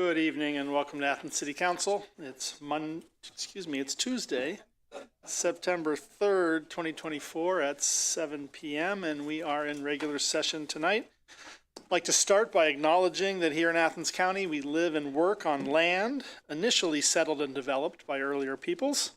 Good evening and welcome to Athens City Council. It's Tuesday, September 3rd, 2024 at 7 p.m. and we are in regular session tonight. I'd like to start by acknowledging that here in Athens County, we live and work on land initially settled and developed by earlier peoples,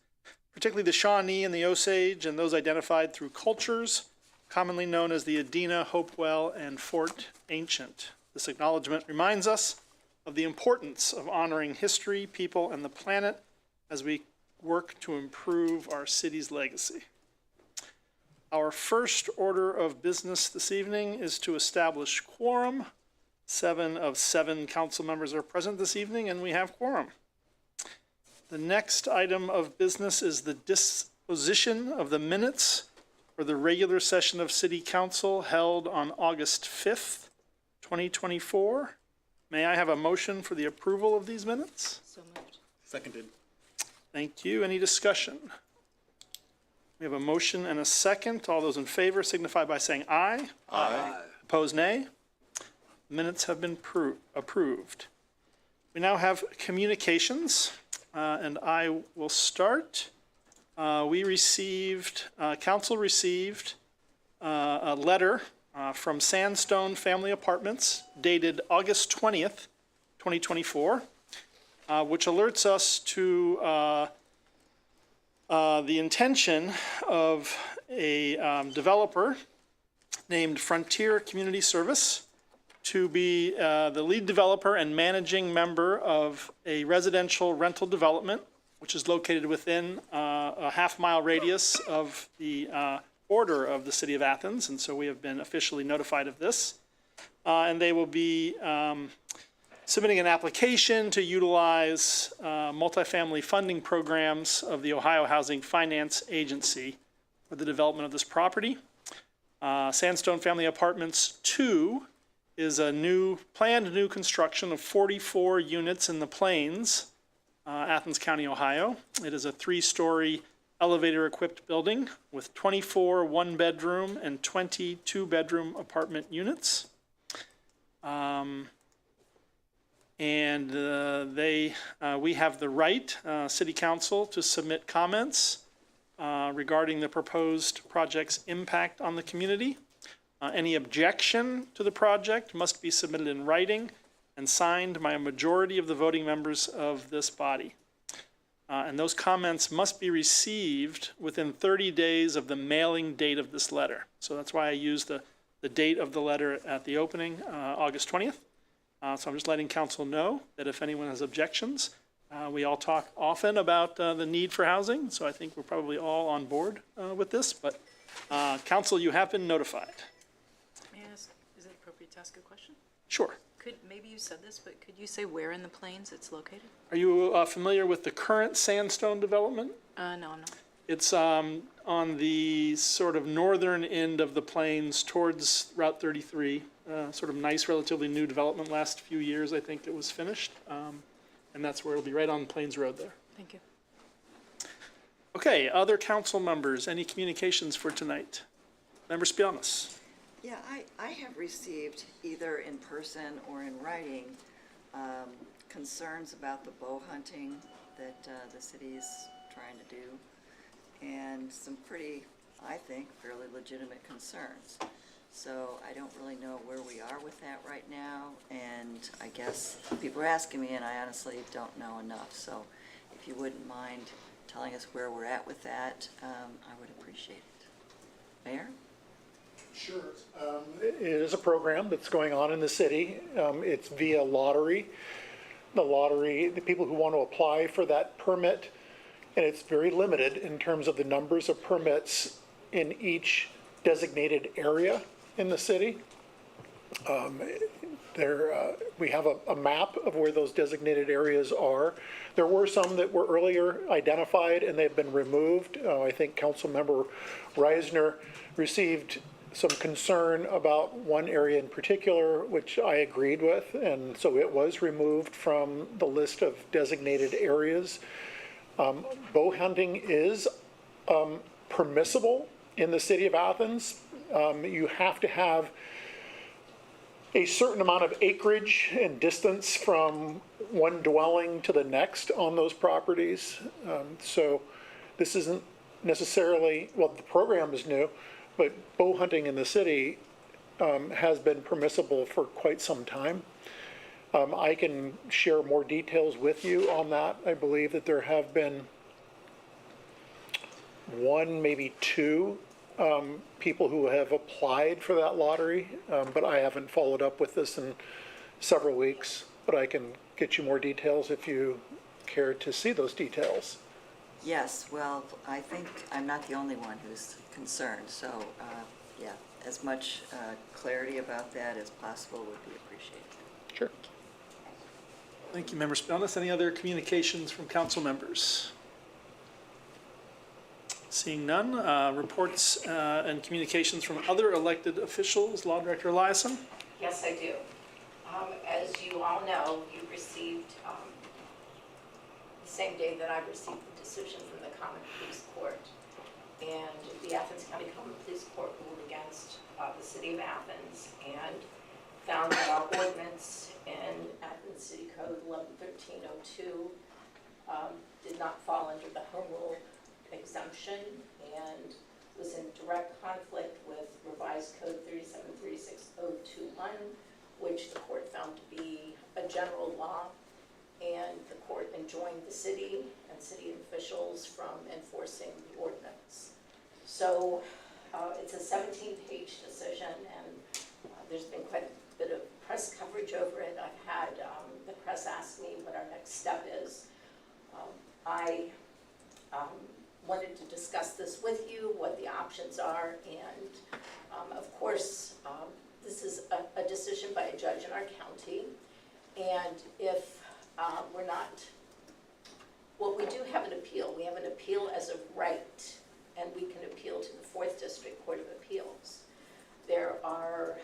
particularly the Shawnee and the Osage and those identified through cultures, commonly known as the Adena, Hopewell, and Fort Ancient. This acknowledgement reminds us of the importance of honoring history, people, and the planet as we work to improve our city's legacy. Our first order of business this evening is to establish quorum. 7 of 7 council members are present this evening, and we have quorum. The next item of business is the disposition of the minutes for the regular session of City Council held on August 5th, 2024. May I have a motion for the approval of these minutes? So moved. Seconded. Thank you. Any discussion? We have a motion and a second. All those in favor signify by saying aye. Aye. Opposed, nay. Minutes have been approved. We now have communications, and I will start. Council received a letter from Sandstone Family Apartments dated August 20th, 2024, which alerts us to the intention of a developer named Frontier Community Service to be the lead developer and managing member of a residential rental development, which is located within a half-mile radius of the border of the city of Athens, and so we have been officially notified of this. And they will be submitting an application to utilize multifamily funding programs of the Ohio Housing Finance Agency for the development of this property. Sandstone Family Apartments 2 is a planned new construction of 44 units in the Plains, Athens County, Ohio. It is a 3-story elevator-equipped building with 24 one-bedroom and 20 two-bedroom apartment units. We have the right, City Council, to submit comments regarding the proposed project's impact on the community. Any objection to the project must be submitted in writing and signed by a majority of the voting members of this body. And those comments must be received within 30 days of the mailing date of this letter. So that's why I used the date of the letter at the opening, August 20th. So I'm just letting council know that if anyone has objections, we all talk often about the need for housing. So I think we're probably all on board with this, but council, you have been notified. May I ask, is it appropriate to ask a question? Sure. Maybe you said this, but could you say where in the Plains it's located? Are you familiar with the current Sandstone development? No, I'm not. It's on the sort of northern end of the Plains towards Route 33. Sort of nice, relatively new development. Last few years, I think it was finished. And that's where it'll be, right on Plains Road there. Thank you. Okay, other council members, any communications for tonight? Member Spianos. Yeah, I have received either in person or in writing concerns about the bow hunting that the city's trying to do, and some pretty, I think, fairly legitimate concerns. So I don't really know where we are with that right now, and I guess people are asking me, and I honestly don't know enough. So if you wouldn't mind telling us where we're at with that, I would appreciate it. Mayor? Sure. It is a program that's going on in the city. It's via lottery. The people who want to apply for that permit, and it's very limited in terms of the numbers of permits in each designated area in the city. We have a map of where those designated areas are. There were some that were earlier identified and they've been removed. I think Councilmember Reisner received some concern about one area in particular, which I agreed with, and so it was removed from the list of designated areas. Bow hunting is permissible in the city of Athens. You have to have a certain amount of acreage and distance from one dwelling to the next on those properties. So this isn't necessarily, well, the program is new, but bow hunting in the city has been permissible for quite some time. I can share more details with you on that. I believe that there have been one, maybe two people who have applied for that lottery, but I haven't followed up with this in several weeks. But I can get you more details if you care to see those details. Yes, well, I think I'm not the only one who's concerned, so, yeah, as much clarity about that as possible would be appreciated. Sure. Thank you, Member Spelness. Any other communications from council members? Seeing none, reports and communications from other elected officials. Law Director Eliason? Yes, I do. As you all know, you received, the same day that I received the decision from the Common Police Court, and the Athens County Common Police Court ruled against the City of Athens and found that our ordinance in Athens City Code 111302 did not fall under the home rule exemption and was in direct conflict with revised code 3736021, which the court found to be a general law, and the court enjoined the city and city officials from enforcing the ordinance. So it's a 17-page decision, and there's been quite a bit of press coverage over it. I've had the press ask me what our next step is. I wanted to discuss this with you, what the options are, and of course, this is a decision by a judge in our county, and if we're not, well, we do have an appeal. We have an appeal as of right, and we can appeal to the 4th District Court of Appeals. There are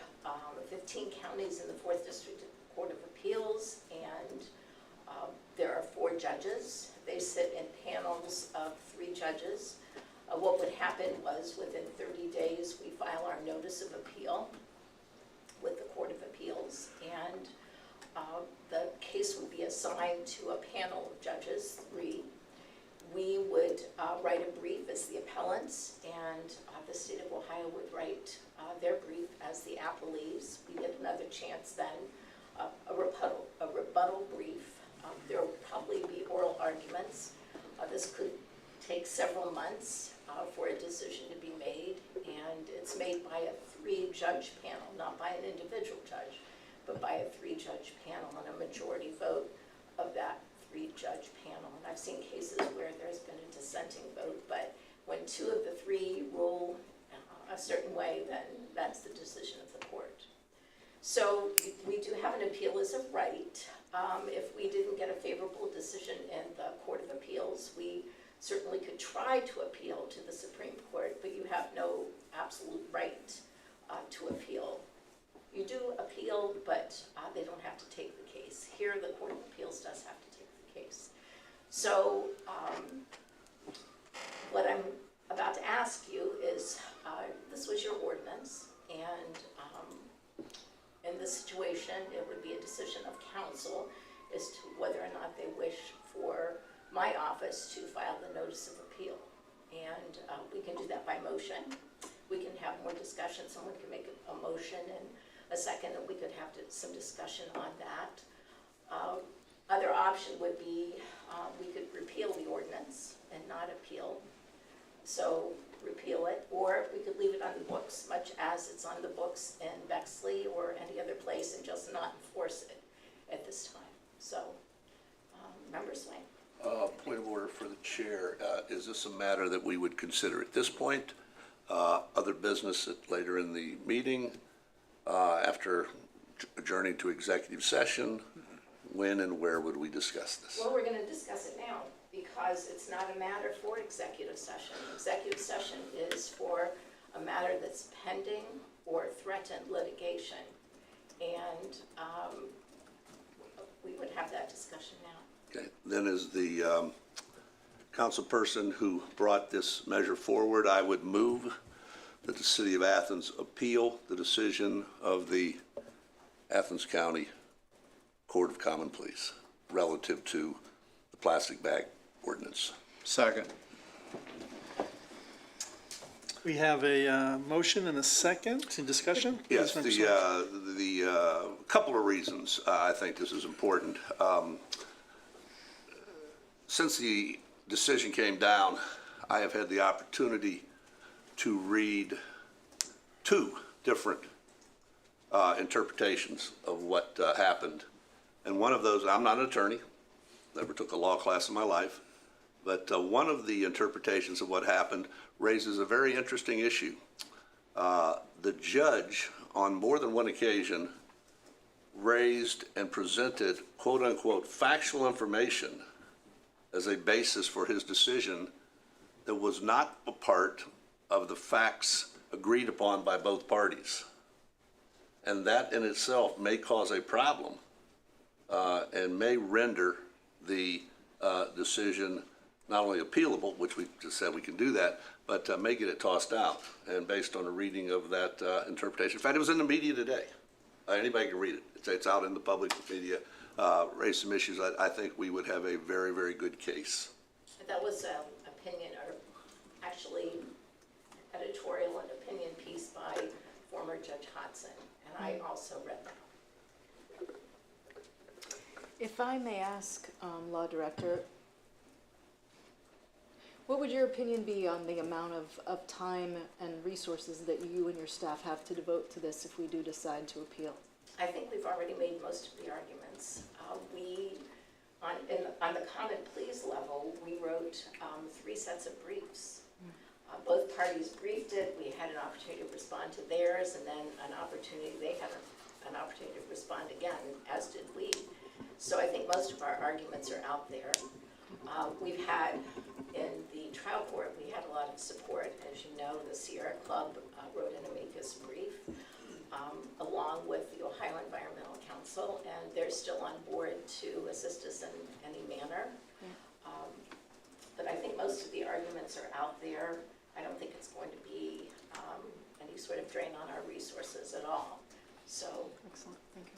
15 counties in the 4th District Court of Appeals, and there are 4 judges. They sit in panels of 3 judges. What would happen was within 30 days, we file our notice of appeal with the Court of Appeals, and the case would be assigned to a panel of judges, 3. We would write a brief as the appellants, and the state of Ohio would write their brief as the appellees. We get another chance then, a rebuttal brief. There will probably be oral arguments. This could take several months for a decision to be made, and it's made by a 3-judge panel, not by an individual judge, but by a 3-judge panel and a majority vote of that 3-judge panel. And I've seen cases where there's been a dissenting vote, but when 2 of the 3 rule a certain way, then that's the decision of the court. So we do have an appeal as of right. If we didn't get a favorable decision in the Court of Appeals, we certainly could try to appeal to the Supreme Court, but you have no absolute right to appeal. You do appeal, but they don't have to take the case. Here, the Court of Appeals does have to take the case. So what I'm about to ask you is, this was your ordinance, and in this situation, it would be a decision of council as to whether or not they wish for my office to file the notice of appeal. And we can do that by motion. We can have more discussion. Someone can make a motion and a second, and we could have some discussion on that. Other option would be we could repeal the ordinance and not appeal. So repeal it, or we could leave it on the books, much as it's on the books in Bexley or any other place, and just not enforce it at this time. So, Member Swain. Point of order for the chair. Is this a matter that we would consider at this point? Other business later in the meeting, after adjourning to executive session? When and where would we discuss this? Well, we're going to discuss it now, because it's not a matter for executive session. Executive session is for a matter that's pending or threatened litigation. And we would have that discussion now. Okay. Then as the council person who brought this measure forward, I would move that the City of Athens appeal the decision of the Athens County Court of Common Pleas relative to the plastic bag ordinance. Second. We have a motion and a second. In discussion? Yes, Please, Member Swank. the couple of reasons I think this is important. Since the decision came down, I have had the opportunity to read two different interpretations of what happened. And one of those, I'm not an attorney, never took a law class in my life, but one of the interpretations of what happened raises a very interesting issue. The judge, on more than one occasion, raised and presented quote-unquote factual information as a basis for his decision that was not a part of the facts agreed upon by both parties. And that in itself may cause a problem and may render the decision not only appealable, which we just said we can do that, but may get it tossed out. And based on a reading of that interpretation, in fact, it was in the media today. Anybody can read it. It's out in the public media. Raised some issues. I think we would have a very, very good case. That was an opinion, or actually editorial and opinion piece by former Judge Hodson, and I also read that. If I may ask, Law Director, what would your opinion be on the amount of time and resources that you and your staff have to devote to this if we do decide to appeal? I think we've already made most of the arguments. On the common pleas level, we wrote 3 sets of briefs. Both parties briefed it. We had an opportunity to respond to theirs, and then they had an opportunity to respond again, as did we. So I think most of our arguments are out there. We've had, in the trial court, we had a lot of support. As you know, the Sierra Club wrote an amicus brief, along with the Ohio Environmental Council, and they're still on board to assist us in any manner. But I think most of the arguments are out there. I don't think it's going to be any sort of drain on our resources at all. So, Excellent, thank you.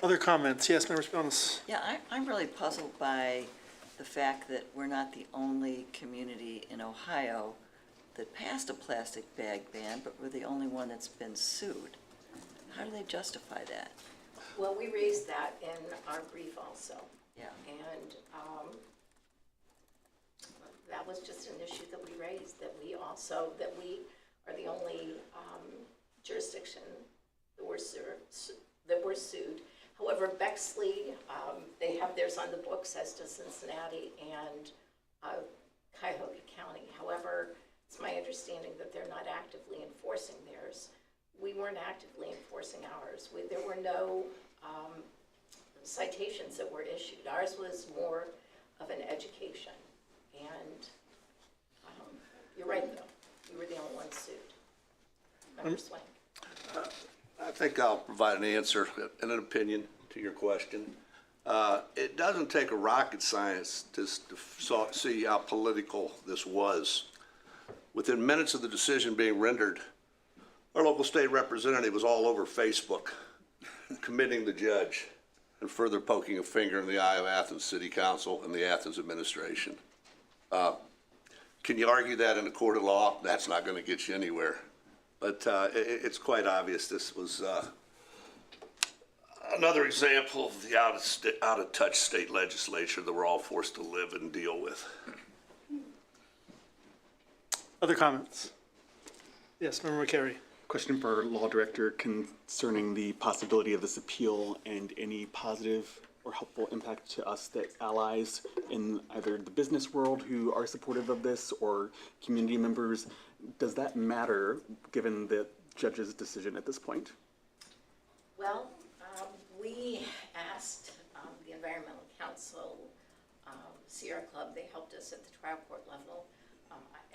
Other comments? Yes, Member Spelness. Yeah, I'm really puzzled by the fact that we're not the only community in Ohio that passed a plastic bag ban, but we're the only one that's been sued. How do they justify that? well, we raised that in our brief also. Yeah. And that was just an issue that we raised, that we are the only jurisdiction that were sued. However, Bexley, they have theirs on the books, as does Cincinnati and Cuyahoga County. However, it's my understanding that they're not actively enforcing theirs. We weren't actively enforcing ours. There were no citations that were issued. Ours was more of an education. And you're right, though. We were the only ones sued. Member Swank. I think I'll provide an answer and an opinion to your question. It doesn't take a rocket scientist to see how political this was. Within minutes of the decision being rendered, our local state representative was all over Facebook, committing the judge and further poking a finger in the eye of Athens City Council and the Athens administration. Can you argue that in a court of law? That's not going to get you anywhere. But it's quite obvious this was another example of the out-of-touch state legislature that we're all forced to live and deal with. Other comments? Yes, Member McCary. Question for Law Director concerning the possibility of this appeal and any positive or helpful impact to us that allies in either the business world who are supportive of this or community members. Does that matter given the judge's decision at this point? Well, we asked the Environmental Council, Sierra Club, they helped us at the trial court level.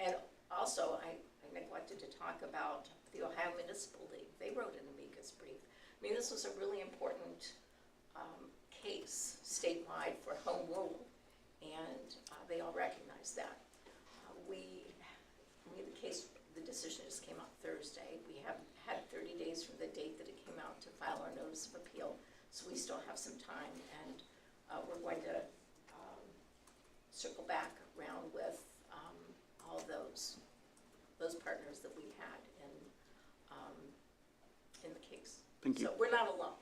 And also, I neglected to talk about the Ohio Municipal League. They wrote an amicus brief. I mean, this was a really important case statewide for home rule, and they all recognize that. The decision just came out Thursday. We have had 30 days Thank you. So we're not alone.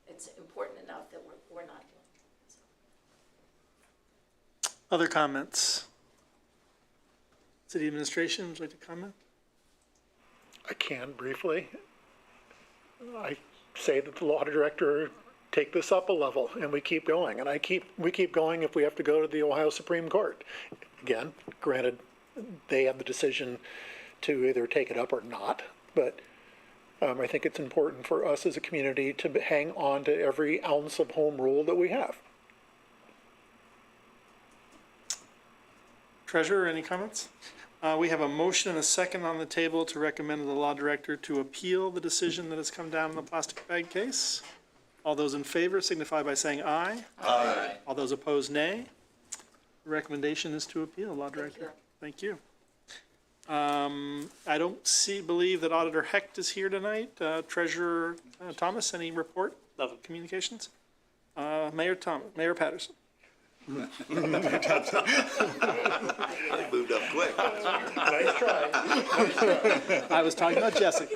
It's important enough that we're not alone. So. Other comments? City administration, would you like to comment? I can briefly. I say that the law director take this up a level, and we keep going. And we keep going if we have to go to the Ohio Supreme Court. Again, granted, they have the decision to either take it up or not, but I think it's important for us as a community to hang on to every ounce of home rule that we have. Treasurer, any comments? We have a motion and a second on the table to recommend to the law director to appeal the decision that has come down in the plastic bag case. All those in favor signify by saying aye. Aye. All those opposed, nay. The recommendation is to appeal, law director. Thank you. I don't believe that Auditor Hecht is here tonight. Treasurer Thomas, any report of communications? Mayor Patterson. They moved up quick. Nice try. I was talking about Jessica.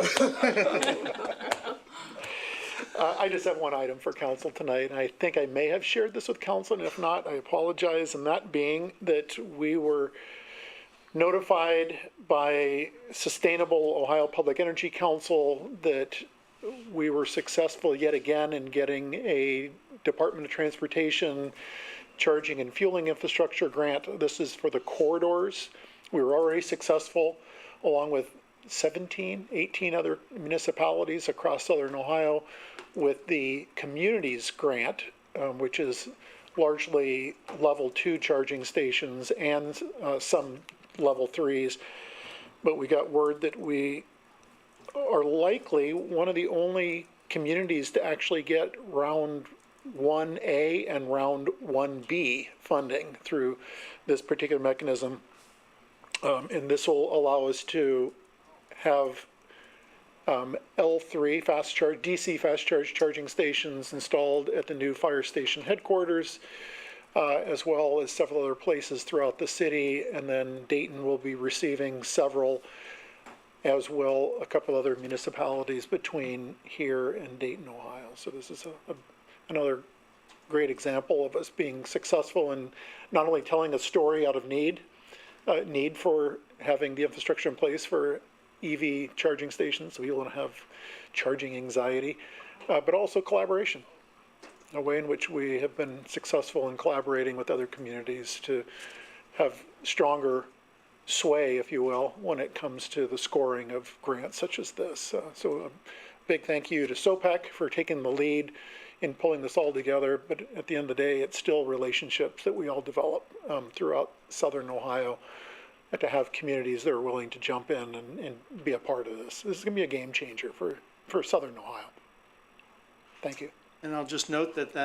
I just have one item for council tonight, and I think I may have shared this with council, and if not, I apologize, and that being that we were notified by Sustainable Ohio Public Energy Council that we were successful yet again in getting a Department of Transportation charging and fueling infrastructure grant. This is for the corridors. We were already successful along with 18 other municipalities across southern Ohio with the communities grant, which is largely level 2 charging stations and some level 3s. But we got word that we are likely one of the only communities to actually get round 1A and round 1B funding through this particular mechanism. And this will allow us to have L3 fast charge, DC fast charge charging stations installed at the new fire station headquarters, as well as several other places throughout the city. And then Dayton will be receiving several, as well a couple other municipalities between here and Dayton, Ohio. So this is another great example of us being successful in not only telling a story out of need for having the infrastructure in place for EV charging stations, so we want to have charging anxiety, but also collaboration, a way in which we have been successful in collaborating with other communities to have stronger sway, if you will, when it comes to the scoring of grants such as this. So a big thank you to SOPEC for taking the lead in pulling this all together, but at the end of the day, it's still relationships that we all develop throughout southern Ohio, to have communities that are willing to jump in and be a part of this. This is going to be a game changer for southern Ohio. Thank you. And I'll just note that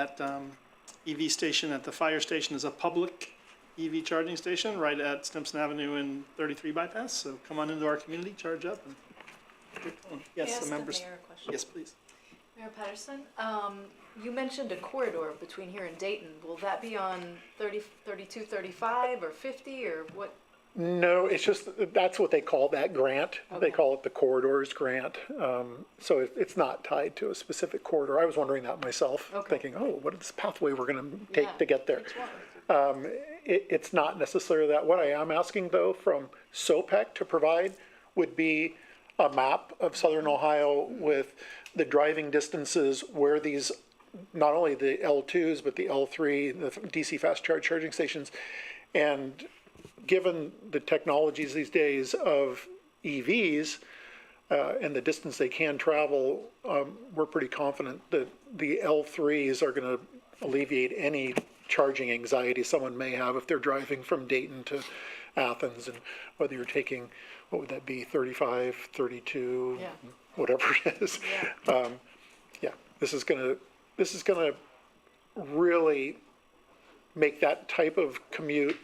EV station at the fire station is a public EV charging station right at Stimson Avenue and 33 bypass. So come on into our community, charge up. And yes, May I ask the members. the mayor a question? Yes, please. Mayor Patterson, you mentioned a corridor between here and Dayton. Will that be on 32, 35, or 50, or what? No, it's just, that's what they call that grant. Okay. They call it the corridors grant. So it's not tied to a specific corridor. I was wondering that myself, Okay. thinking, oh, what is this pathway we're going to take Yeah, to get there? which one? It's not necessarily that. What I am asking, though, from SOPEC to provide would be a map of southern Ohio with the driving distances where these, not only the L2s, but the L3, the DC fast charging stations. And given the technologies these days of EVs and the distance they can travel, we're pretty confident that the L3s are going to alleviate any charging anxiety someone may have if they're driving from Dayton to Athens, and whether you're taking, what would that be, 35, 32, Yeah. whatever it is. Yeah. Yeah, this is gonna really make that type of commute,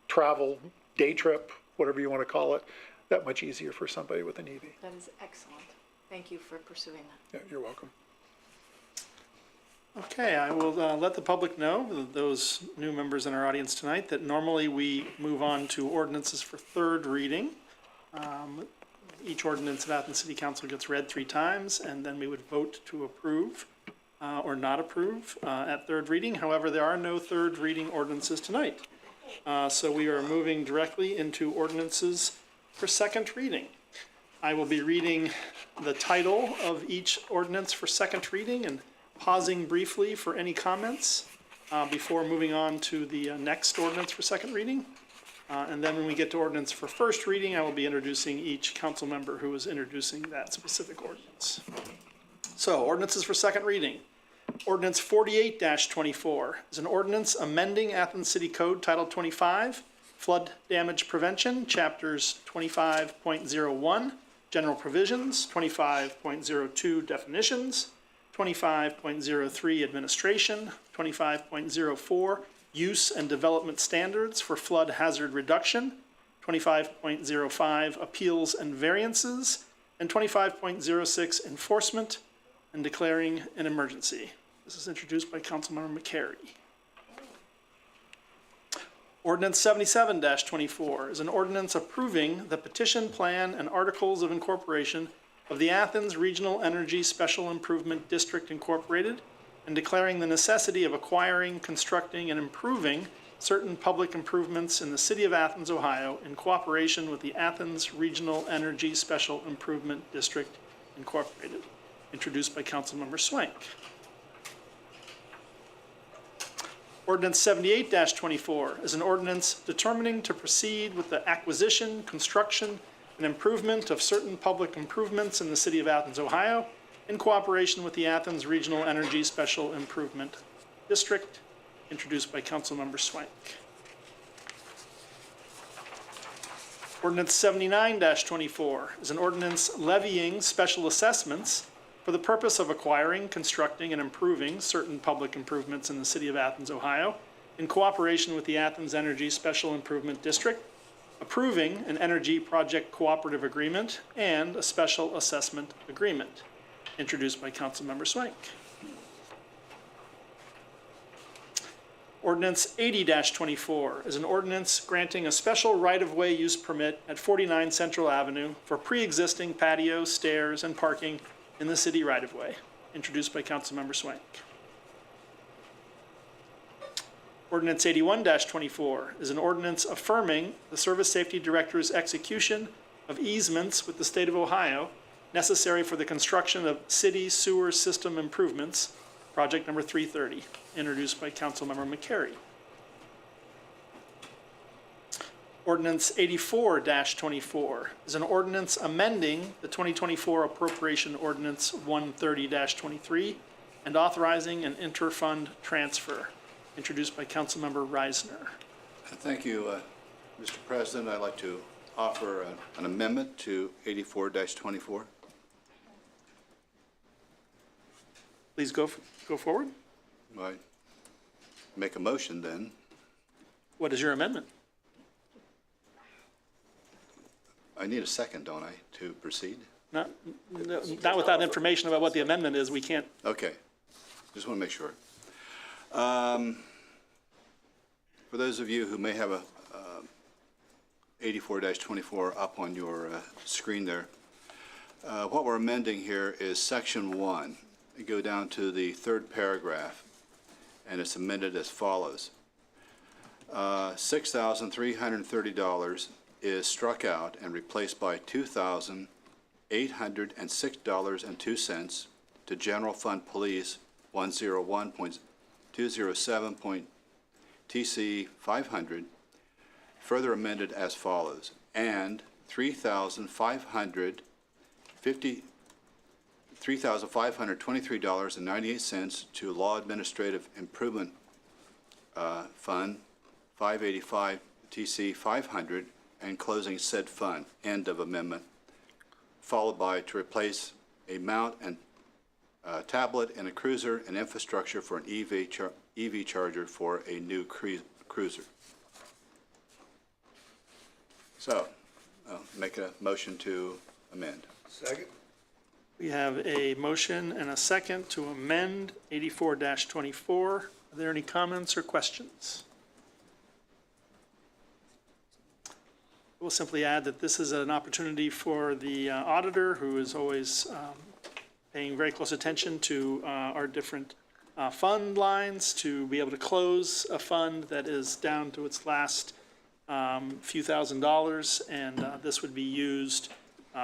travel, day trip, whatever you want to call it, that much easier for somebody with an EV. That is excellent. Thank you for pursuing that. Yeah, you're welcome. Okay, I will let the public know, those new members in our audience tonight, that normally we move on to ordinances for third reading. Each ordinance of Athens City Council gets read 3 times, and then we would vote to approve or not approve at third reading. However, there are no third reading ordinances tonight. So we are moving directly into ordinances for second reading. I will be reading the title of each ordinance for second reading and pausing briefly for any comments before moving on to the next ordinance for second reading. And then when we get to ordinance for first reading, I will be introducing each council member who is introducing that specific ordinance. So, ordinances for second reading. Ordinance 48-24 is an ordinance amending Athens City Code Title 25, Flood Damage Prevention, Chapters 25.01, General Provisions, 25.02, Definitions, 25.03, Administration, 25.04, Use and Development Standards for Flood Hazard Reduction, 25.05, Appeals and Variances, and 25.06, Enforcement and Declaring an Emergency. This is introduced by Councilmember McCary. Ordinance 77-24 is an ordinance approving the petition, plan, and articles of incorporation of the Athens Regional Energy Special Improvement District Incorporated, and declaring the necessity of acquiring, constructing, and improving certain public improvements in the city of Athens, Ohio, in cooperation with the Athens Regional Energy Special Improvement District Incorporated, introduced by Councilmember Swank. Ordinance 78-24 is an ordinance determining to proceed with the acquisition, construction, and improvement of certain public improvements in the city of Athens, Ohio, in cooperation with the Athens Regional Energy Special Improvement District, introduced by Councilmember Swank. Ordinance 79-24 is an ordinance levying special assessments for the purpose of acquiring, constructing, and improving certain public improvements in the city of Athens, Ohio, in cooperation with the Athens Energy Special Improvement District, approving an energy project cooperative agreement and a special assessment agreement, introduced by Councilmember Swank. Ordinance 80-24 is an ordinance granting a special right-of-way use permit at 49 Central Avenue for pre-existing patio, stairs, and parking in the city right-of-way, introduced by Councilmember Swank. Ordinance 81-24 is an ordinance affirming the Service Safety Director's execution of easements with the state of Ohio necessary for the construction of city sewer system improvements, project number 330, introduced by Councilmember McCary. Ordinance 84-24 is an ordinance amending the 2024 appropriation ordinance 130-23 and authorizing an interfund transfer, introduced by Councilmember Reisner. Thank you, Mr. President. I'd like to offer an amendment to 84-24. Please go forward. I make a motion then. What is your amendment? I need a second, don't I, to proceed? Not without information about what the amendment is, we can't. Okay, just want to make sure. For those of you who may have a 84-24 up on your screen there, what we're amending here is section 1. You go down to the third paragraph, and it's amended as follows. $6,330 is struck out and replaced by $2,806.02 to General Fund Police 101.207. TC 500, further amended as follows, and $3,523.98 to Law Administrative Improvement Fund 585 TC 500, and closing said fund. End of amendment. Followed by to replace a mount and tablet and a cruiser and infrastructure for an EV charger for a new cruiser. So, make a motion to amend. Second. We have a motion and a second to amend 84-24. Are there any comments or questions? We'll simply add that this is an opportunity for the auditor, who is always paying very close attention to our different fund lines, to be able to close a fund that is down to its last few $1,000s, and this would be used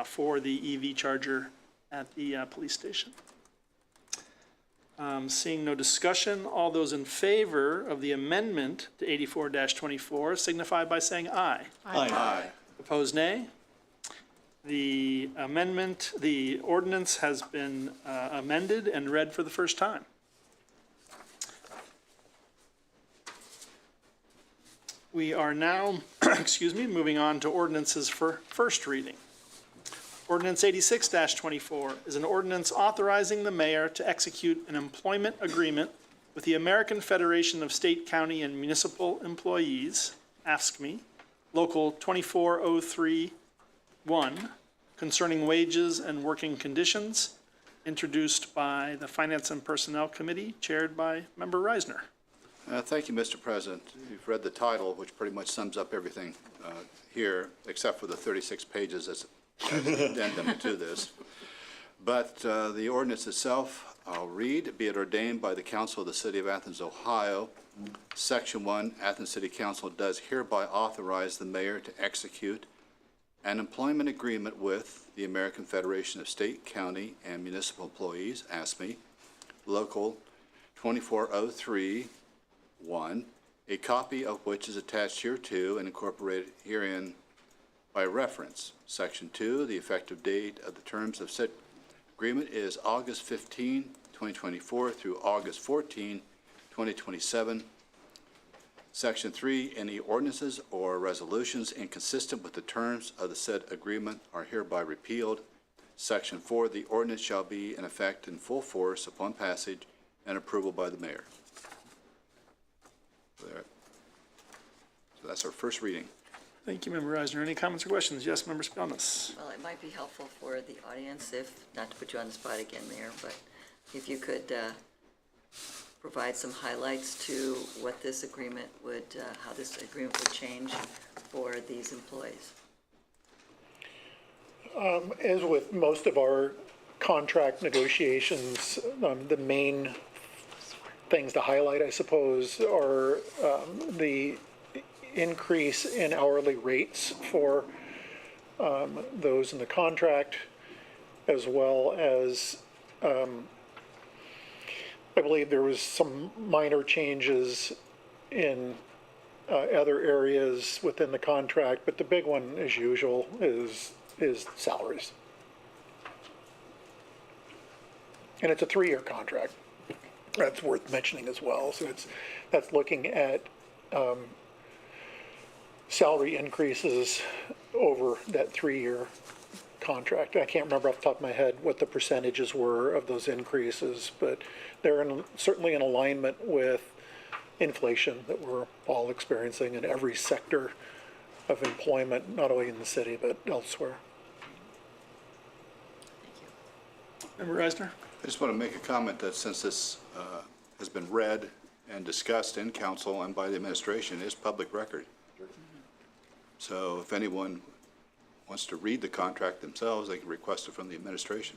for the EV charger at the police station. Seeing no discussion, all those in favor of the amendment to 84-24 signify by saying aye. Aye. Opposed, nay. The amendment, the ordinance has been amended and read for the first time. We are now, moving on to ordinances for first reading. Ordinance 86-24 is an ordinance authorizing the mayor to execute an employment agreement with the American Federation of State, County, and Municipal Employees, AFSCME, Local 24031, concerning wages and working conditions, introduced by the Finance and Personnel Committee, chaired by Member Reisner. Thank you, Mr. President. You've read the title, which pretty much sums up everything here, except for the 36 pages as addendum to this. But the ordinance itself, I'll read. Be it ordained by the Council of the City of Athens, Ohio. Section 1, Athens City Council does hereby authorize the mayor to execute an employment agreement with the American Federation of State, County, and Municipal Employees, AFSCME, Local 24031, a copy of which is attached hereto and incorporated herein by reference. Section 2, the effective date of the terms of said agreement is August 15, 2024 through August 14, 2027. Section 3, any ordinances or resolutions inconsistent with the terms of the said agreement are hereby repealed. Section 4, the ordinance shall be in effect in full force upon passage and approval by the mayor. There. So that's our first reading. Thank you, Member Reisner. Any comments or questions? Yes, Member Spelness. Well, it might be helpful for the audience if, not to put you on the spot again, Mayor, but if you could provide some highlights to what this agreement would, how this agreement would change for these employees. As with most of our contract negotiations, the main things to highlight, I suppose, are the increase in hourly rates for those in the contract, as well as I believe there was some minor changes in other areas within the contract, but the big one, as usual, is salaries. And it's a 3-year contract. That's worth mentioning as well. So that's looking at salary increases over that 3-year contract. I can't remember off the top of my head what the percentages were of those increases, but they're certainly in alignment with inflation that we're all experiencing in every sector of employment, not only in the city, but elsewhere. Thank you. Member Reisner? I just want to make a comment that since this has been read and discussed in council and by the administration, it is public record. So if anyone wants to read the contract themselves, they can request it from the administration.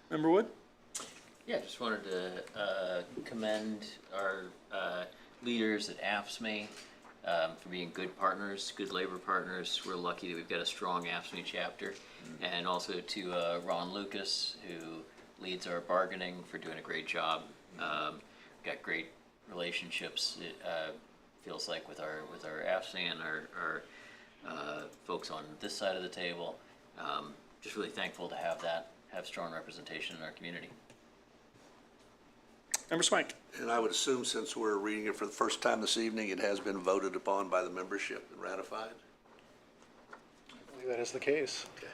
Member Wood? Yeah, just wanted to commend our leaders at AFSCME for being good partners, good labor partners. We're lucky that we've got a strong AFSCME chapter. And also to Ron Lucas, who leads our bargaining, for doing a great job. Got great relationships, it feels like, with our AFSCME and our folks on this side of the table. Just really thankful to have strong representation in our community. Member Swank? And I would assume, since we're reading it for the first time this evening, it has been voted upon by the membership and ratified? I believe that is the case. Okay.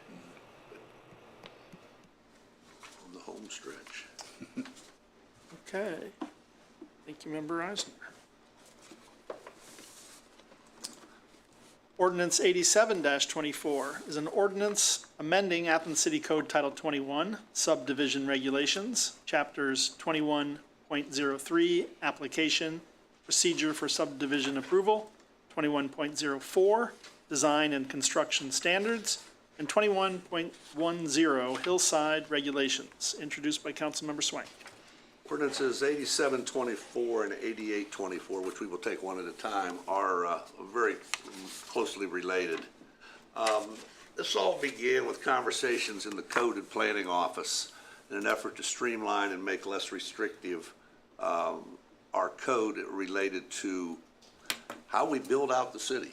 On the home stretch. Okay. Thank you, Member Reisner. Ordinance 87-24 is an ordinance amending Athens City Code Title 21, Subdivision Regulations, Chapters 21.03, Application, Procedure for Subdivision Approval, 21.04, design and construction standards, and 21.10 hillside regulations, introduced by Councilmember Swank. Ordinances 8724 and 8824, which we will take one at a time, are very closely related. This all began with conversations in the Code and Planning Office in an effort to streamline and make less restrictive our code related to how we build out the city.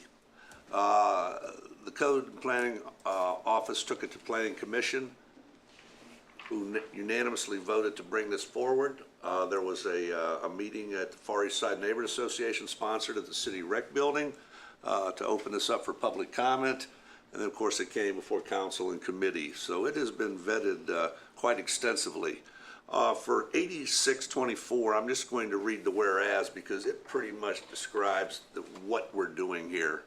The Code and Planning Office took it to Planning Commission, who unanimously voted to bring this forward. There was a meeting at the Far East Side Neighborhood Association sponsored at the City Rec Building to open this up for public comment. And then, of course, it came before council and committee. So it has been vetted quite extensively. For 8624, I'm just going to read the whereas because it pretty much describes what we're doing here.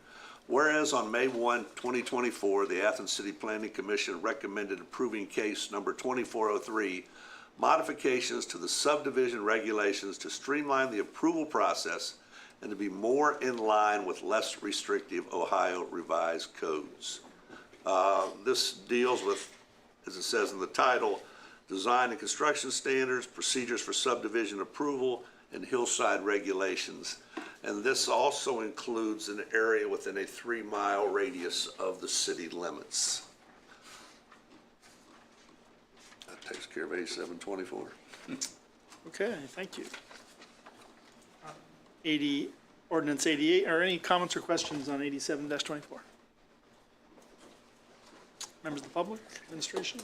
Whereas on May 1, 2024, the Athens City Planning Commission recommended approving case number 2403, modifications to the subdivision regulations to streamline the approval process and to be more in line with less restrictive Ohio revised codes. This deals with, as it says in the title, design and construction standards, procedures for subdivision approval, and hillside regulations. And this also includes an area within a 3-mile radius of the city limits. That takes care of 8724. Okay, thank you. 80, ordinance 88, are any comments or questions on 87-24? Members of the public, administration?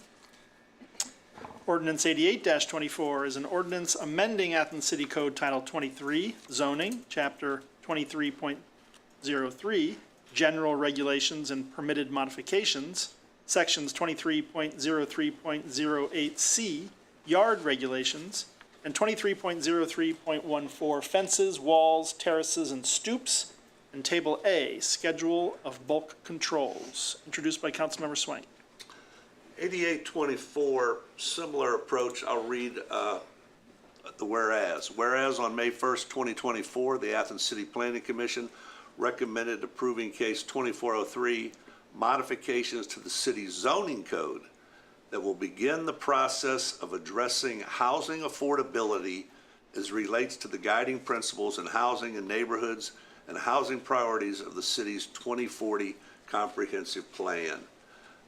Ordinance 88-24 is an ordinance amending Athens City Code Title 23, zoning, chapter 23.03, general regulations and permitted modifications, sections 23.03.08C, yard regulations, and 23.03.14, fences, walls, terraces, and stoops, and Table A, schedule of bulk controls, introduced by Councilmember Swank. 8824, similar approach. I'll read the whereas. Whereas on May 1st, 2024, the Athens City Planning Commission recommended approving case 2403, modifications to the city's zoning code that will begin the process of addressing housing affordability as relates to the guiding principles in housing and neighborhoods and housing priorities of the city's 2040 comprehensive plan.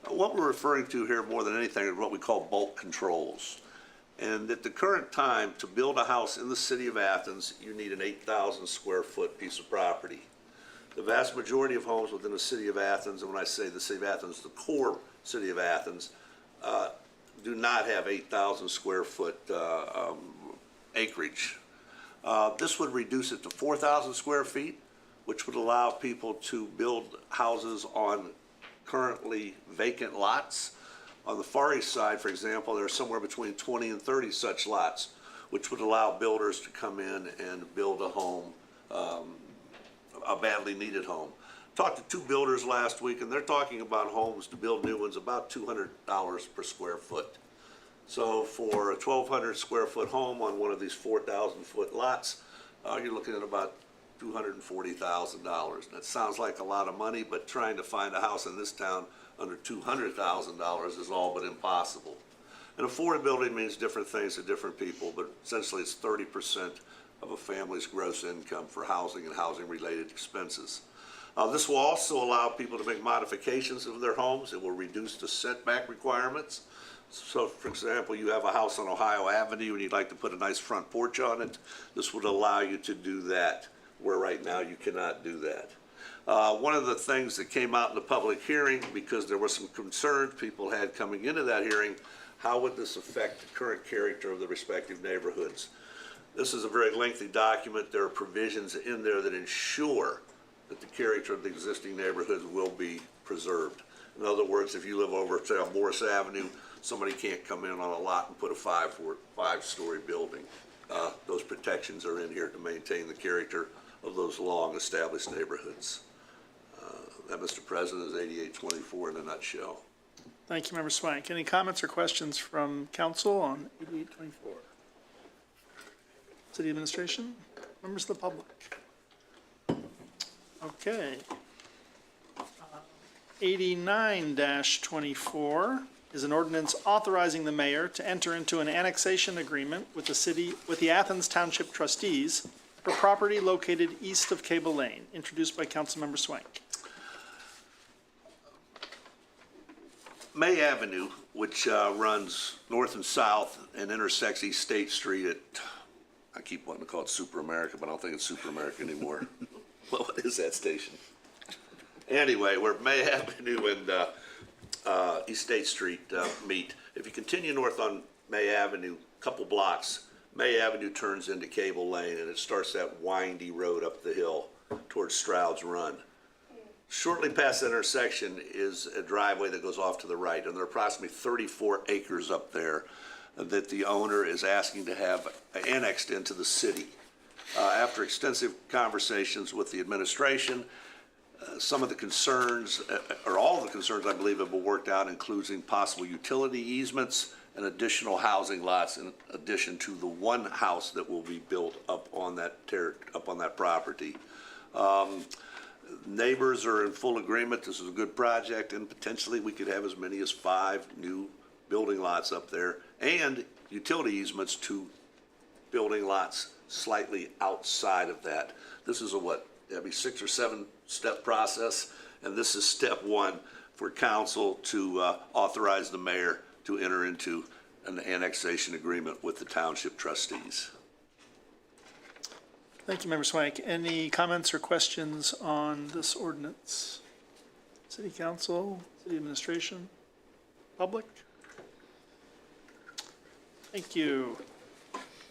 What we're referring to here more than anything is what we call bulk controls. And at the current time, to build a house in the city of Athens, you need an 8,000 square foot piece of property. The vast majority of homes within the city of Athens, and when I say the city of Athens, the core city of Athens, do not have 8,000 square foot acreage. This would reduce it to 4,000 square feet, which would allow people to build houses on currently vacant lots. On the Far East Side, for example, there are somewhere between 20 and 30 such lots, which would allow builders to come in and build a home, a badly needed home. Talked to 2 builders last week, and they're talking about homes to build new ones about $200 per square foot. So for a 1,200 square foot home on one of these 4,000 foot lots, you're looking at about $240,000. That sounds like a lot of money, but trying to find a house in this town under $200,000 is all but impossible. And affordability means different things to different people, but essentially it's 30% of a family's gross income for housing and housing-related expenses. This will also allow people to make modifications of their homes. It will reduce the setback requirements. So, for example, you have a house on Ohio Avenue and you'd like to put a nice front porch on it. This would allow you to do that, where right now you cannot do that. One of the things that came out in the public hearing, because there were some concerns people had coming into that hearing, how would this affect the current character of the respective neighborhoods? This is a very lengthy document. There are provisions in there that ensure that the character of the existing neighborhoods will be preserved. In other words, if you live over, say, on Morris Avenue, somebody can't come in on a lot and put a five-story building. Those protections are in here to maintain the character of those long-established neighborhoods. That, Mr. President, is 8824 in a nutshell. Thank you, Member Swank. Any comments or questions from council on 8824? City Administration, members of the public. Okay. 89-24 is an ordinance authorizing the mayor to enter into an annexation agreement with the Athens Township trustees for property located east of Cable Lane, introduced by Councilmember Swank. May Avenue, which runs north and south and intersects East State Street at, I keep wanting to call it Super America, but I don't think it's Super America anymore. What is that station? Anyway, where May Avenue and East State Street meet. If you continue north on May Avenue, a couple blocks, May Avenue turns into Cable Lane, and it starts that windy road up the hill towards Stroud's Run. Shortly past that intersection is a driveway that goes off to the right, and there are approximately 34 acres up there that the owner is asking to have annexed into the city. After extensive conversations with the administration, some of the concerns, or all of the concerns, I believe, have been worked out, including possible utility easements and additional housing lots in addition to the one house that will be built up on that property. Neighbors are in full agreement. This is a good project, and potentially we could have as many as 5 new building lots up there and utility easements to building lots slightly outside of that. This is a that'd be 6 or 7 step process, and this is step 1 for council to authorize the mayor to enter into an annexation agreement with the township trustees. Thank you, Member Swank. Any comments or questions on this ordinance? City Council, City Administration, public? Thank you.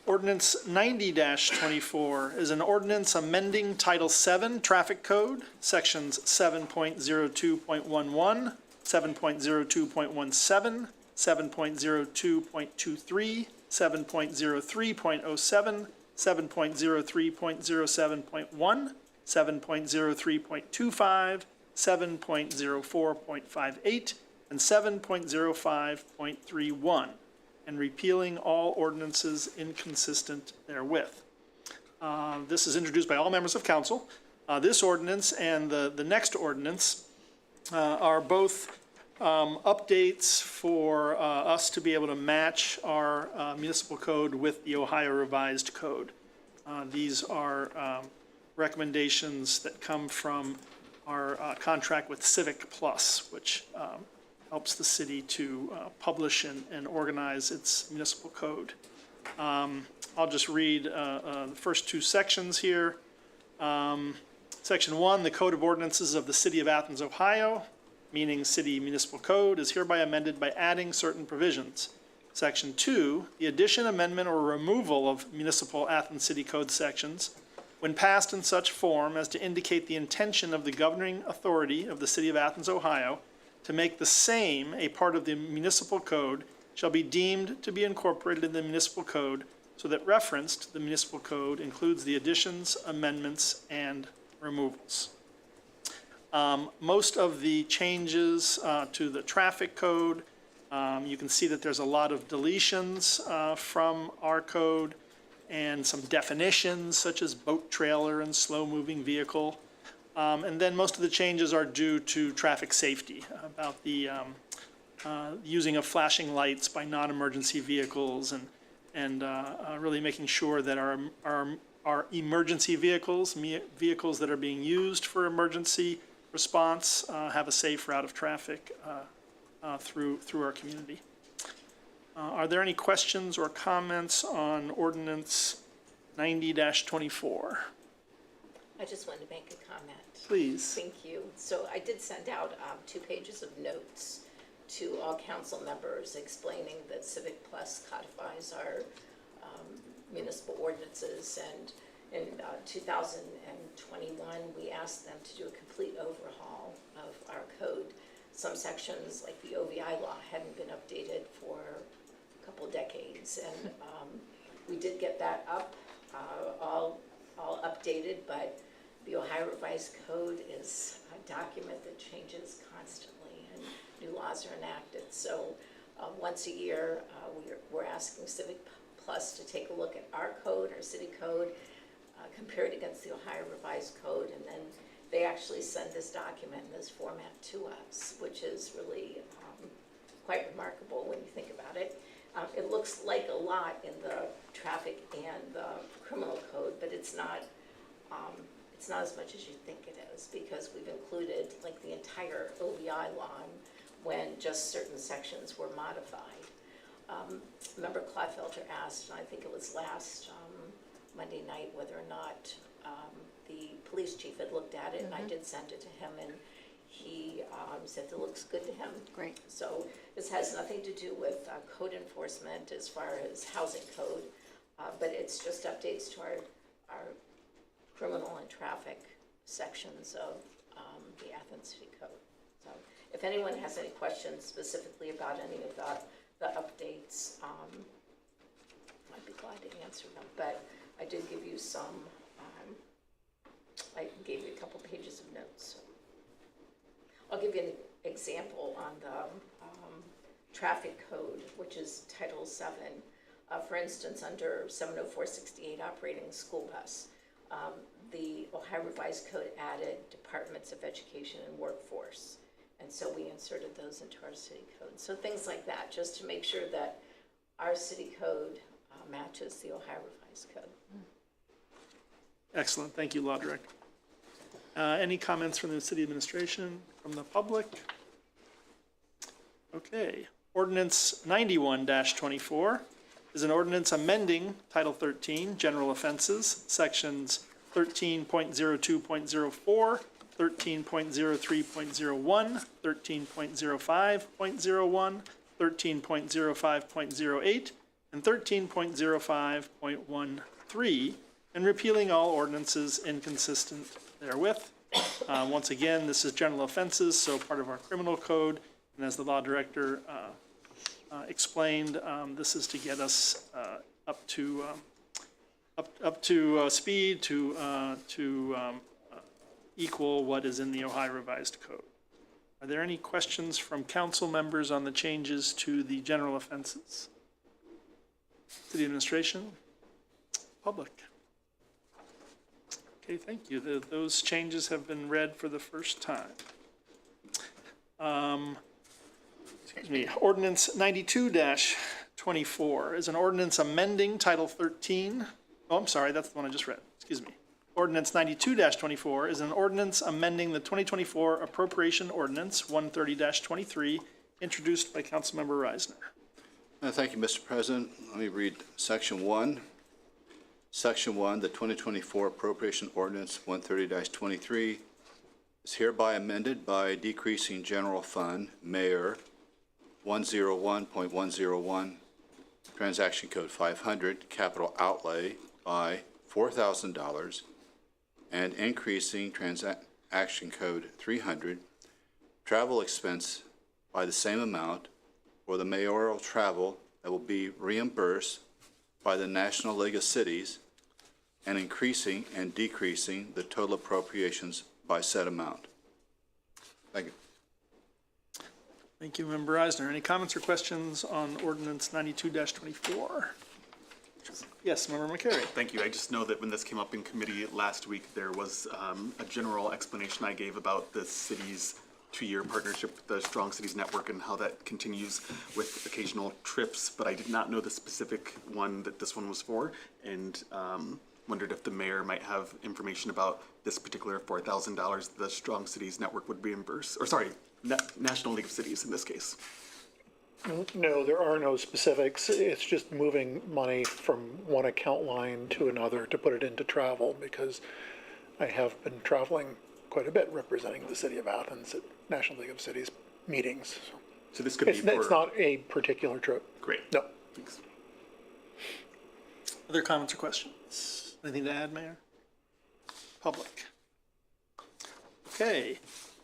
Ordinance 90-24 is an ordinance amending Title VII Traffic Code, Sections 7.02.11, 7.02.17, 7.02.23, 7.03.07, 7.03.07.1, 7.03.25, 7.04.58, and 7.05.31, and repealing all ordinances inconsistent therewith. This is introduced by all members of council. This ordinance and the next ordinance are both updates for us to be able to match our municipal code with the Ohio Revised Code. These are recommendations that come from our contract with Civic Plus, which helps the city to publish and organize its municipal code. I'll just read the first 2 sections here. Section 1, the Code of Ordinances of the City of Athens, Ohio, meaning City Municipal Code, is hereby amended by adding certain provisions. Section 2, the addition, amendment, or removal of municipal Athens City Code sections when passed in such form as to indicate the intention of the governing authority of the City of Athens, Ohio, to make the same a part of the municipal code, shall be deemed to be incorporated in the municipal code, so that reference to the municipal code includes the additions, amendments, and removals. Most of the changes to the traffic code, you can see that there's a lot of deletions from our code and some definitions such as boat trailer and slow-moving vehicle. And then most of the changes are due to traffic safety, about the using of flashing lights by non-emergency vehicles and really making sure that our emergency vehicles that are being used for emergency response have a safe route of traffic through our community. Are there any questions or comments on ordinance 90-24? I just wanted to make a comment. Please. Thank you. So I did send out 2 pages of notes to all council members explaining that Civic Plus codifies our municipal ordinances, and in 2021 we asked them to do a complete overhaul of our code. Some sections, like the OVI law, hadn't been updated for a couple decades, and we did get that up, all updated, but the Ohio Revised Code is a document that changes constantly, and new laws are enacted. So once a year, we're asking Civic Plus to take a look at our code, our city code, compare it against the Ohio Revised Code, and then they actually send this document in this format to us, which is really quite remarkable when you think about it. It looks like a lot in the traffic and the criminal code, but it's not as much as you think it is, because we've included like the entire OVI line when just certain sections were modified. Member Kleinfelter asked, and I think it was last Monday night, whether or not the police chief had looked at it, and I did send it to him, and he said it looks good to him. Great. So this has nothing to do with code enforcement as far as housing code, but it's just updates to our criminal and traffic sections of the Athens City Code. So if anyone has any questions specifically about any of the updates, I'd be glad to answer them. But I did give you some, I gave you a couple pages of notes. So I'll give you an example on the traffic code, which is Title 7. For instance, under 70468, operating school bus, the Ohio Revised Code added Departments of Education and Workforce. And so we inserted those into our city code. So things like that, just to make sure that our city code matches the Ohio Revised Code. Excellent. Thank you, Law Director. Any comments from the city administration, from the public? Okay. Ordinance 91-24 is an ordinance amending Title 13, General Offenses, Sections 13.02.04, 13.03.01, 13.05.01, 13.05.08, and 13.05.13, and repealing all ordinances inconsistent therewith. Once again, this is general offenses, so part of our criminal code, and as the law director explained, this is to get us up to speed to equal what is in the Ohio Revised Code. Are there any questions from council members on the changes to the general offenses? City administration? Public? Okay, thank you. Those changes have been read for the first time. Excuse me. Ordinance 92-24 is an ordinance amending Title 13. Oh, I'm sorry, that's the one I just read. Excuse me. Ordinance 92-24 is an ordinance amending the 2024 Appropriation Ordinance 130-23, introduced by Councilmember Reisner. Thank you, Mr. President. Let me read Section 1. Section 1, the 2024 Appropriation Ordinance 130-23 is hereby amended by decreasing General Fund, Mayor 101.101, Transaction Code 500, Capital Outlay by $4,000, and increasing Transaction Code 300, Travel Expense by the same amount, or the mayoral travel that will be reimbursed by the National League of Cities, and increasing and decreasing the total appropriations by said amount. Thank you. Thank you, Member Eisner. Any comments or questions on Ordinance 92-24? Yes, Member McCary. Thank you. I just know that when this came up in committee last week, there was a general explanation I gave about the city's two-year partnership with the Strong Cities Network and how that continues with occasional trips, but I did not know the specific one that this one was for, and wondered if the mayor might have information about this particular $4,000 the Strong Cities Network would reimburse, or sorry, National League of Cities in this case. No, there are no specifics. It's just moving money from one account line to another to put it into travel, because I have been traveling quite a bit representing the city of Athens at National League of Cities meetings. So this could be for... It's not a particular trip. Great. No. Thanks. Other comments or questions? Anything to add, Mayor? Public? Okay.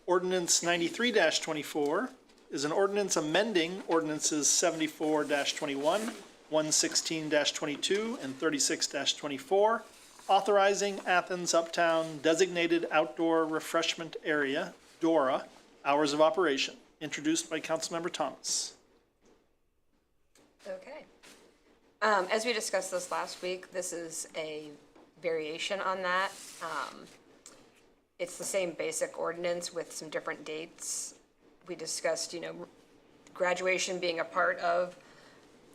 Ordinance 93-24 is an ordinance amending ordinances 74-21, 116-22, and 36-24, authorizing Athens Uptown Designated Outdoor Refreshment Area, DORA, hours of operation, introduced by Councilmember Thomas. Okay. As we discussed this last week, this is a variation on that. It's the same basic ordinance with some different dates. We discussed, graduation being a part of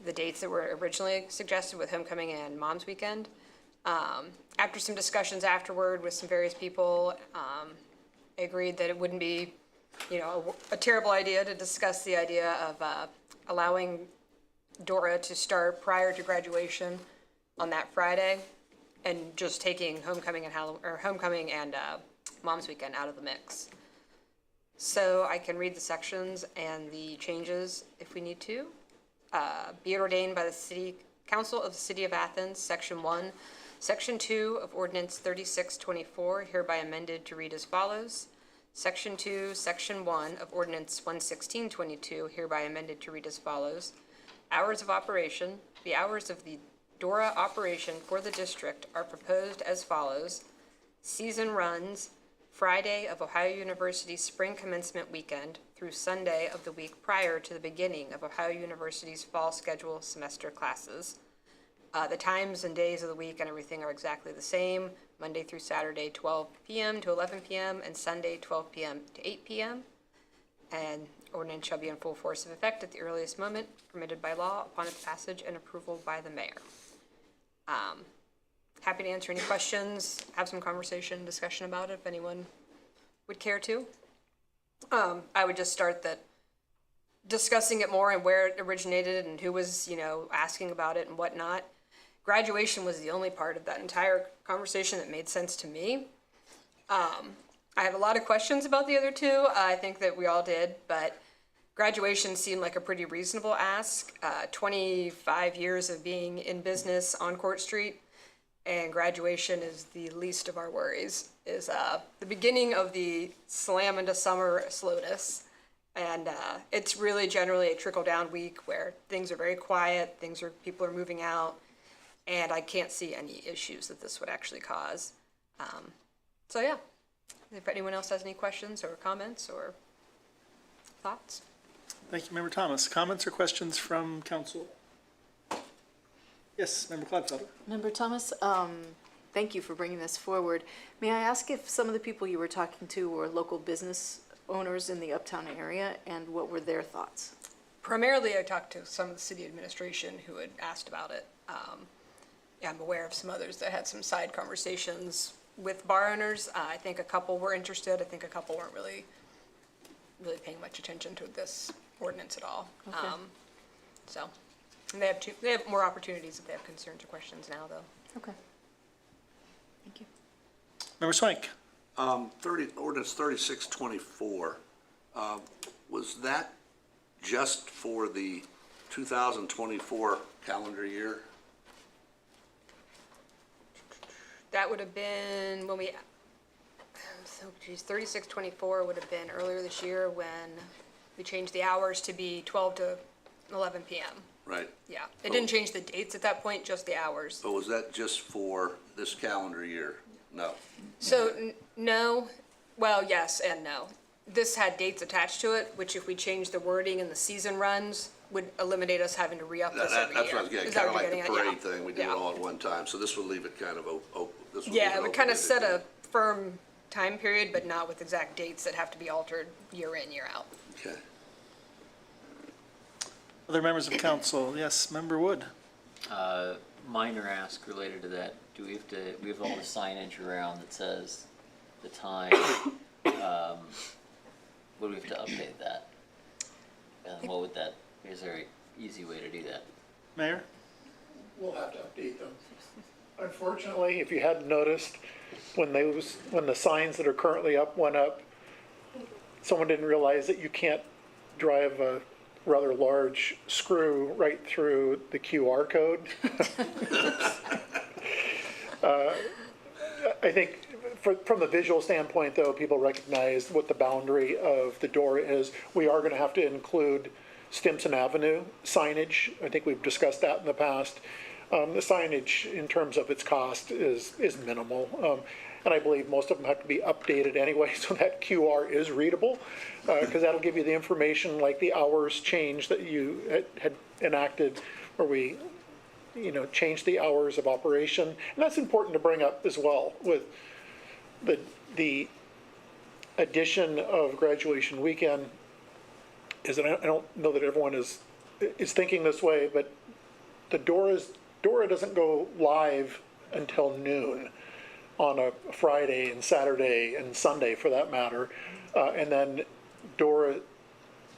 the dates that were originally suggested with homecoming and mom's weekend. After some discussions afterward with some various people, I agreed that it wouldn't be, a terrible idea to discuss the idea of allowing Dora to start prior to graduation on that Friday, and just taking homecoming and mom's weekend out of the mix. So I can read the sections and the changes if we need to. Be it ordained by the City Council of the City of Athens, Section 1, Section 2 of Ordinance 3624, hereby amended to read as follows. Section 2, Section 1 of Ordinance 11622, hereby amended to read as follows. Hours of operation. The hours of the Dora operation for the district are proposed as follows. Season runs Friday of Ohio University's spring commencement weekend through Sunday of the week prior to the beginning of Ohio University's fall schedule semester classes. The times and days of the week and everything are exactly the same. Monday through Saturday, 12 p.m. to 11 p.m. and Sunday, 12 p.m. to 8 p.m. And ordinance shall be in full force of effect at the earliest moment permitted by law upon its passage and approval by the mayor. Happy to answer any questions, have some discussion about it if anyone would care to. I would just start that discussing it more and where it originated and who was, asking about it and whatnot. Graduation was the only part of that entire conversation that made sense to me. I had a lot of questions about the other two. I think that we all did, but graduation seemed like a pretty reasonable ask. 25 years of being in business on Court Street, and graduation is the least of our worries. Is the beginning of the slam into summer slowness. And it's really generally a trickle-down week where things are very quiet, people are moving out, and I can't see any issues that this would actually cause. So yeah, if anyone else has any questions or comments or thoughts. Thank you, Member Thomas. Comments or questions from council? Yes, Member Clodfelder. Member Thomas, thank you for bringing this forward. May I ask if some of the people you were talking to were local business owners in the uptown area, and what were their thoughts? Primarily, I talked to some of the city administration who had asked about it. I'm aware of some others that had some side conversations with bar owners. I think a couple were interested. I think a couple weren't really paying much attention to this ordinance at all. Okay. And they have more opportunities if they have concerns or questions now, though. Okay. Thank you. Member Swank. Ordinance 3624, was that just for the 2024 calendar year? That would have been when 3624 would have been earlier this year when we changed the hours to be 12 to 11 p.m. Right. Yeah, it didn't change the dates at that point, just the hours. But was that just for this calendar year? No. So, no, well, yes and no. This had dates attached to it, which if we change the wording and the season runs, would eliminate us having to re-up this every year. That's what I was getting, Is that kind of what like you're the getting at? parade thing, we did it Yeah. all at one time, so this would leave it kind of open. Yeah, it would kind of set a firm time period, but not with exact dates that have to be altered year in, year out. Okay. Other members of council? Yes, Member Wood. Minor ask related to that. Do we have all the signage around that says the time? Would we have to update that? And what would that, is there an easy way to do that? Mayor? We'll have to update them. Unfortunately, if you hadn't noticed, when the signs that are currently up went up, someone didn't realize that you can't drive a rather large screw right through the QR code. I think from the visual standpoint, though, people recognize what the boundary of the door is. We are going to have to include Stimson Avenue signage. I think we've discussed that in the past. The signage, in terms of its cost, is minimal. And I believe most of them have to be updated anyway, so that QR is readable, because that'll give you the information like the hours change that you had enacted, where we, changed the hours of operation. And that's important to bring up as well with the addition of graduation weekend is that I don't know that everyone is thinking this way, but the Dora doesn't go live until noon on a Friday and Saturday and Sunday for that matter. And then Dora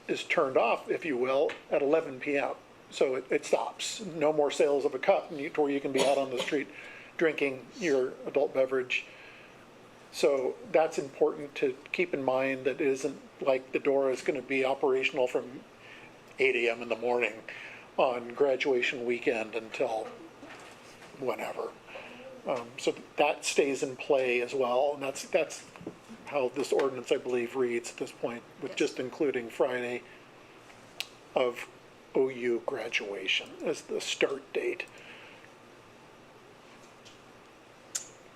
is turned off, if you will, at 11 p.m. So it stops. No more sales of a cup, or you can be out on the street drinking your adult beverage. So that's important to keep in mind, that it isn't like the Dora is going to be operational from 8 a.m. in the morning on graduation weekend until whenever. So that stays in play as well, and that's how this ordinance, I believe, reads at this point, with just including Friday of OU graduation as the start date.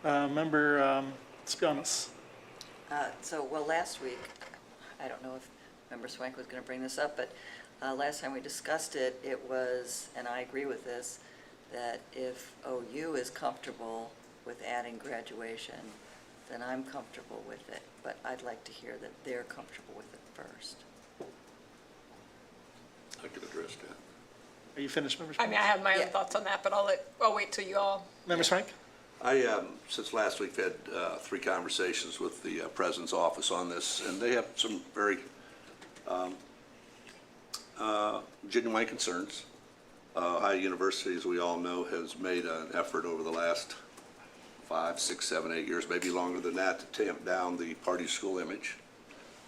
Member Spianis. Well, last week, I don't know if Member Swank was going to bring this up, but last time we discussed it, it was, and I agree with this, that if OU is comfortable with adding graduation, then I'm comfortable with it, but I'd like to hear that they're comfortable with it first. I could address that. Are you finished, Member I Swank? mean, I have my Yeah. own thoughts on that, but I'll wait till you all. Member Swank? Since last week, had 3 conversations with the President's office on this, and they have some very genuine concerns. Ohio University, as we all know, has made an effort over the last 5, 6, 7, 8 years, maybe longer than that, to tamp down the party school image.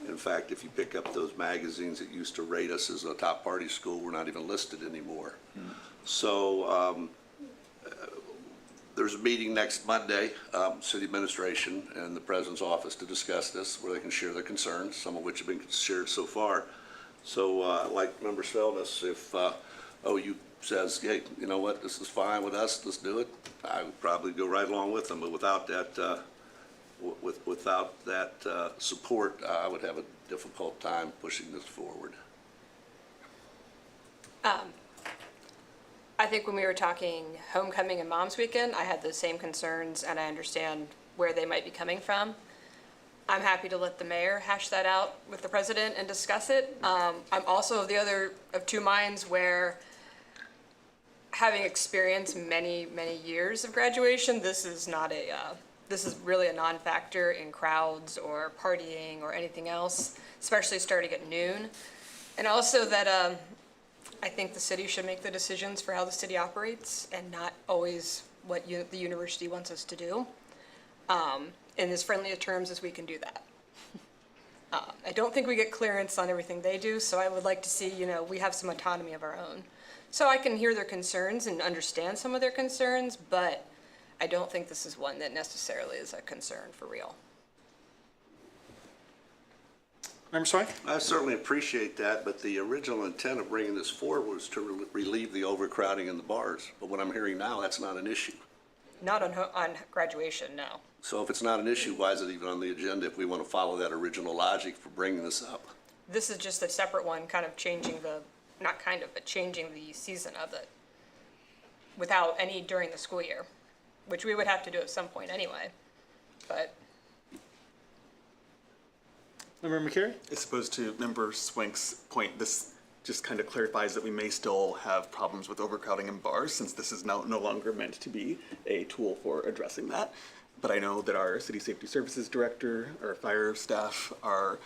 In fact, if you pick up those magazines that used to rate us as a top party school, we're not even listed anymore. So there's a meeting next Monday, city administration and the President's office, to discuss this, where they can share their concerns, some of which have been shared so far. So like Member Svelnis, if OU says, hey, you know what, this is fine with us, let's do it, I would probably go right along with them. But without that, without that support, I would have a difficult time pushing this forward. I think when we were talking homecoming and mom's weekend, I had those same concerns, and I understand where they might be coming from. I'm happy to let the mayor hash that out with the president and discuss it. I'm also of 2 minds, where, having experienced many, many years of graduation, this is really a non-factor in crowds or partying or anything else, especially starting at noon. And also that I think the city should make the decisions for how the city operates, and not always what the university wants us to do, in as friendly of terms as we can do that. I don't think we get clearance on everything they do, so I would like to see, we have some autonomy of our own. So I can hear their concerns and understand some of their concerns, but I don't think this is one that necessarily is a concern for real. Member Swank? I certainly appreciate that, but the original intent of bringing this forward was to relieve the overcrowding in the bars. But what I'm hearing now, that's not an issue. Not on graduation, no. So if it's not an issue, why is it even on the agenda if we want to follow that original logic for bringing this up? This is just a separate one, kind of changing but changing the season of it without any during the school year, which we would have to do at some point anyway, but. Member McCary? As opposed to Member Swank's point, this just kind of clarifies that we may still have problems with overcrowding in bars, since this is now no longer meant to be a tool for addressing that. But I know that our City Safety Services Director, our fire staff are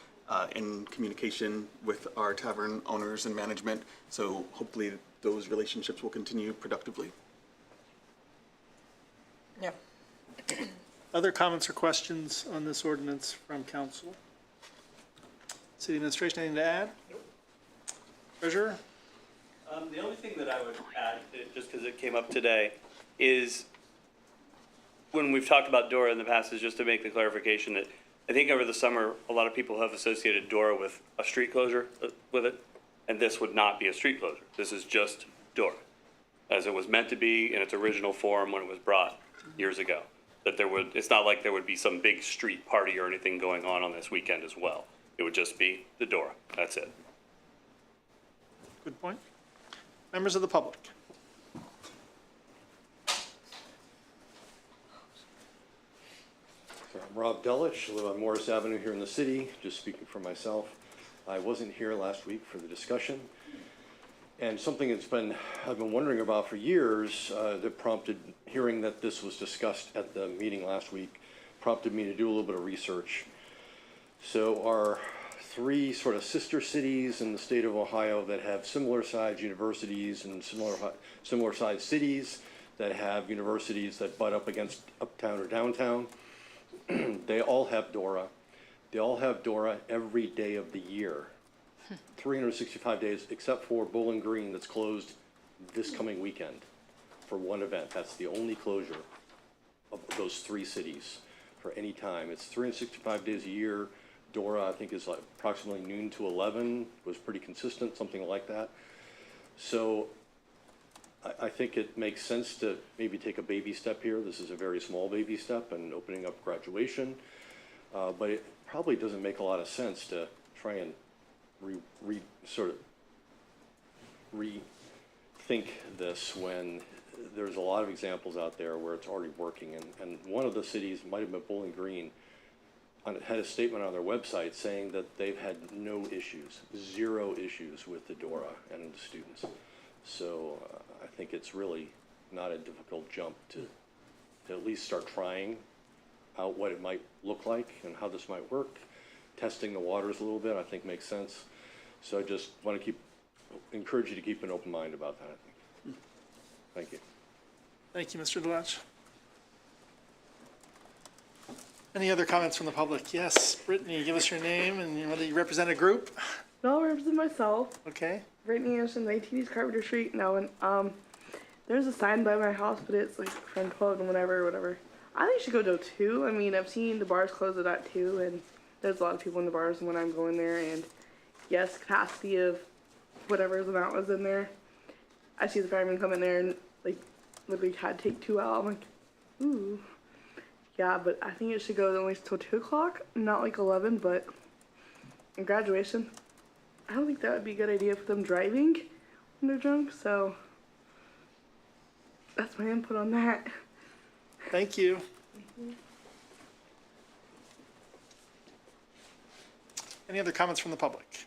in communication with our tavern owners and management, so hopefully those relationships will continue productively. Yeah. Other comments or questions on this ordinance from council? City administration, anything to add? Nope. Treasurer? The only thing that I would add, just because it came up today, is when we've talked about Dora in the past, is just to make the clarification that I think over the summer, a lot of people have associated Dora with a street closure with it, and this would not be a street closure. This is just Dora, as it was meant to be in its original form when it was brought years ago. That it's not like there would be some big street party or anything going on this weekend as well. It would just be the Dora. That's it. Good point. Members of the public? Rob Delich, I live on Morris Avenue here in the city, just speaking for myself. I wasn't here last week for the discussion. And something I've been wondering about for years, that prompted, hearing that this was discussed at the meeting last week, prompted me to do a little bit of research. So our three sort of sister cities in the state of Ohio that have similar sized universities and similar sized cities that have universities that butt up against uptown or downtown, they all have DORA. They all have DORA every day of the year. 365 days, except for Bowling Green that's closed this coming weekend for one event. That's the only closure of those three cities for any time. It's 365 days a year. DORA, I think, is like approximately noon to 11, was pretty consistent, something like that. So I think it makes sense to maybe take a baby step here. This is a very small baby step and opening up graduation. But it probably doesn't make a lot of sense to try and rethink this when there's a lot of examples out there where it's already working. And one of the cities, might have been Bowling Green, had a statement on their website saying that they've had no issues, 0 issues with the DORA and the students. So I think it's really not a difficult jump to at least start trying out what it might look like and how this might work. Testing the waters a little bit, I think, makes sense. So I just want to encourage you to keep an open mind about that, I think. Thank you. Thank you, Mr. Delatch. Any other comments from the public? Yes, Brittany, give us your name and whether you represent a group. No, I represent myself. Okay. Brittany Anderson, 18 East Carpenter Street. No, and there's a sign by my house, but it's like from 12 and whatever. I think you should go to 2. I mean, I've seen the bars close at 2, and there's a lot of people in the bars when I'm going there, and yes, capacity of whatever amount was in there. I see the firemen come in there and like literally had to take 2 out. I'm like, ooh. Yeah, but I think it should go at least till 2 o'clock, not like 11, but in graduation, I don't think that would be a good idea for them driving when they're drunk, so that's my input on that. Thank you. Any other comments from the public?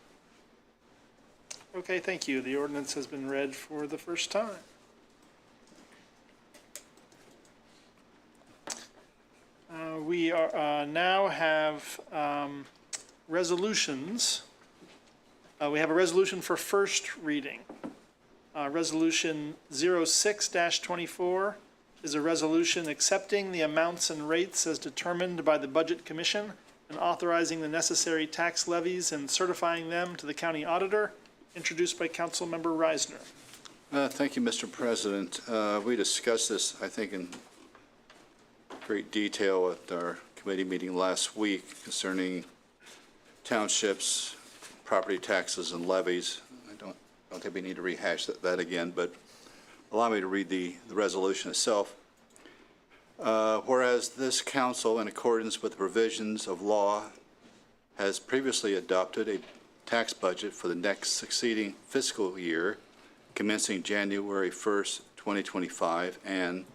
Okay, thank you. The ordinance has been read for the first time. We are now have resolutions. We have a resolution for first reading. Resolution 06-24 is a resolution accepting the amounts and rates as determined by the Budget Commission and authorizing the necessary tax levies and certifying them to the county auditor, introduced by Councilmember Reisner. Thank you, Mr. President. We discussed this, I think, in great detail at our committee meeting last week concerning townships, property taxes, and levies. I don't think we need to rehash that again, but allow me to read the resolution itself. Whereas this council, in accordance with the provisions of law, has previously adopted a tax budget for the next succeeding fiscal year, commencing January 1st, 2025, and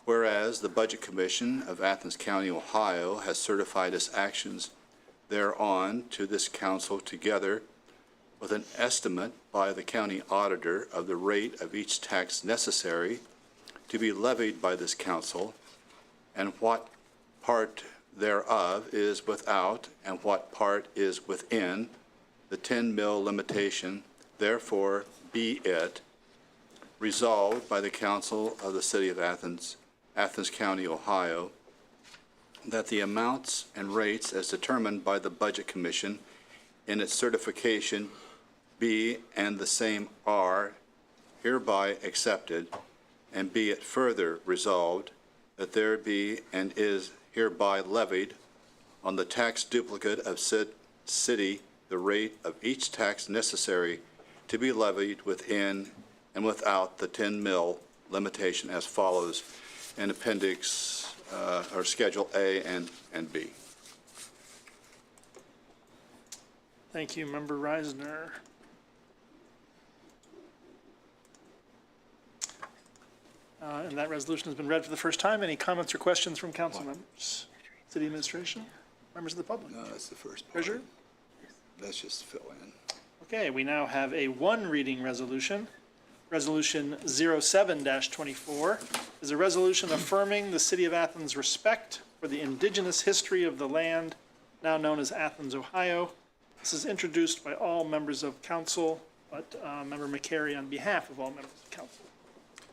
whereas the Budget Commission of Athens County, Ohio, has certified its actions thereon to this council together with an estimate by the county auditor of the rate of each tax necessary to be levied by this council, and what part thereof is without and what part is within the 10 mil limitation, therefore be it resolved by the council of the city of Athens, Athens County, Ohio, that the amounts and rates as determined by the Budget Commission in its certification be and the same are hereby accepted, and be it further resolved that there be and is hereby levied on the tax duplicate of said city the rate of each tax necessary to be levied within and without the 10 mil limitation as follows in Appendix or Schedule A and B. Thank you, Member Reisner. And that resolution has been read for the first time. Any comments or questions from council members? City administration, members of the public. No, that's the first part. Treasurer? Let's just fill in. Okay, we now have a one reading resolution. Resolution 07-24 is a resolution affirming the City of Athens' respect for the indigenous history of the land now known as Athens, Ohio. This is introduced by all members of council, but Member McCary on behalf of all members of council.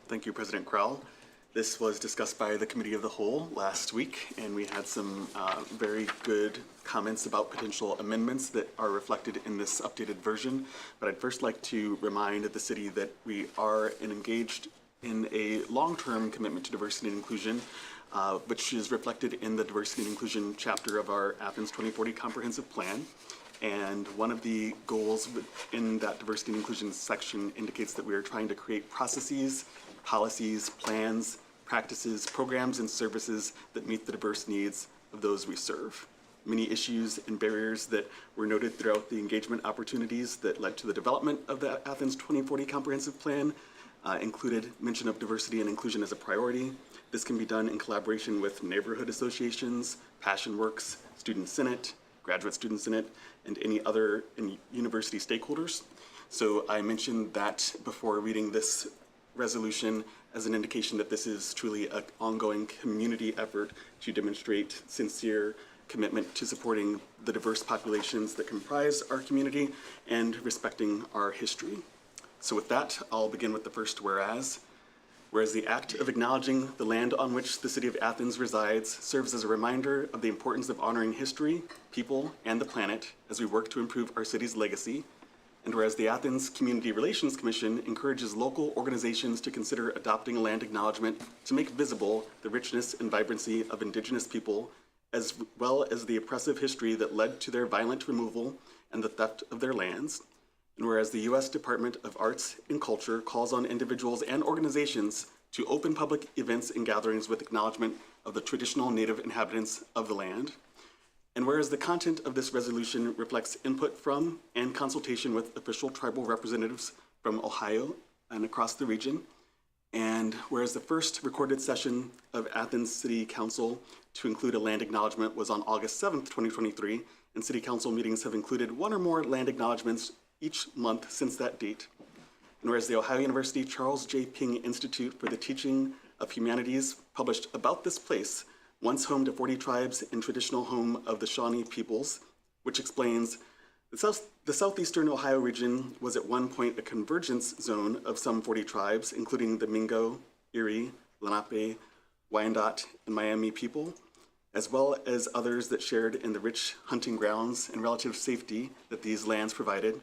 Thank you, President Crowell. This was discussed by the Committee of the Whole last week, and we had some very good comments about potential amendments that are reflected in this updated version. But I'd first like to remind the city that we are engaged in a long-term commitment to diversity and inclusion, which is reflected in the diversity and inclusion chapter of our Athens 2040 Comprehensive Plan. And one of the goals in that diversity and inclusion section indicates that we are trying to create processes, policies, plans, practices, programs, and services that meet the diverse needs of those we serve. Many issues and barriers that were noted throughout the engagement opportunities that led to the development of the Athens 2040 Comprehensive Plan included mention of diversity and inclusion as a priority. This can be done in collaboration with neighborhood associations, Passion Works, Student Senate, Graduate Student Senate, and any other university stakeholders. So I mentioned that before reading this resolution as an indication that this is truly an ongoing community effort to demonstrate sincere commitment to supporting the diverse populations that comprise our community and respecting our history. So with that, I'll begin with the first whereas. Whereas the act of acknowledging the land on which the city of Athens resides serves as a reminder of the importance of honoring history, people, and the planet as we work to improve our city's legacy. And whereas the Athens Community Relations Commission encourages local organizations to consider adopting a land acknowledgement to make visible the richness and vibrancy of indigenous people, as well as the oppressive history that led to their violent removal and the theft of their lands. And whereas the U.S. Department of Arts and Culture calls on individuals and organizations to open public events and gatherings with acknowledgement of the traditional native inhabitants of the land. And whereas the content of this resolution reflects input from and consultation with official tribal representatives from Ohio and across the region, and whereas the first recorded session of Athens City Council to include a land acknowledgement was on August 7th, 2023, and City Council meetings have included one or more land acknowledgements each month since that date. And whereas the Ohio University Charles J. Ping Institute for the Teaching of Humanities published About This Place, once home to 40 tribes and traditional home of the Shawnee peoples, which explains the southeastern Ohio region was at one point a convergence zone of some 40 tribes, including the Mingo, Erie, Lenape, Wyandot, and Miami people, as well as others that shared in the rich hunting grounds and relative safety that these lands provided.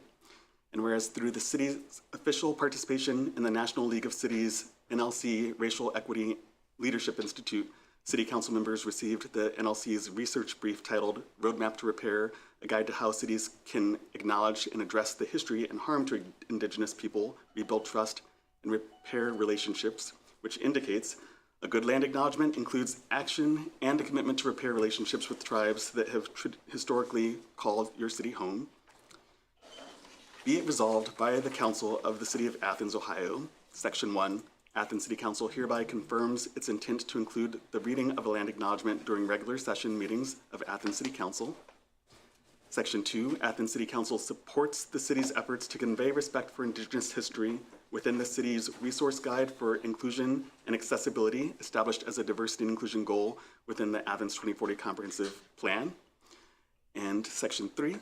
And whereas through the city's official participation in the National League of Cities NLC Racial Equity Leadership Institute, City Council members received the NLC's research brief titled Roadmap to Repair, a guide to how cities can acknowledge and address the history and harm to indigenous people, rebuild trust, and repair relationships, which indicates a good land acknowledgement includes action and a commitment to repair relationships with tribes that have historically called your city home. Be it resolved by the Council of the City of Athens, Ohio, Section 1, Athens City Council hereby confirms its intent to include the reading of a land acknowledgement during regular session meetings of Athens City Council. Section 2, Athens City Council supports the city's efforts to convey respect for Indigenous history within the city's resource guide for inclusion and accessibility, established as a diversity and inclusion goal within the Athens 2040 Comprehensive Plan. And Section 3,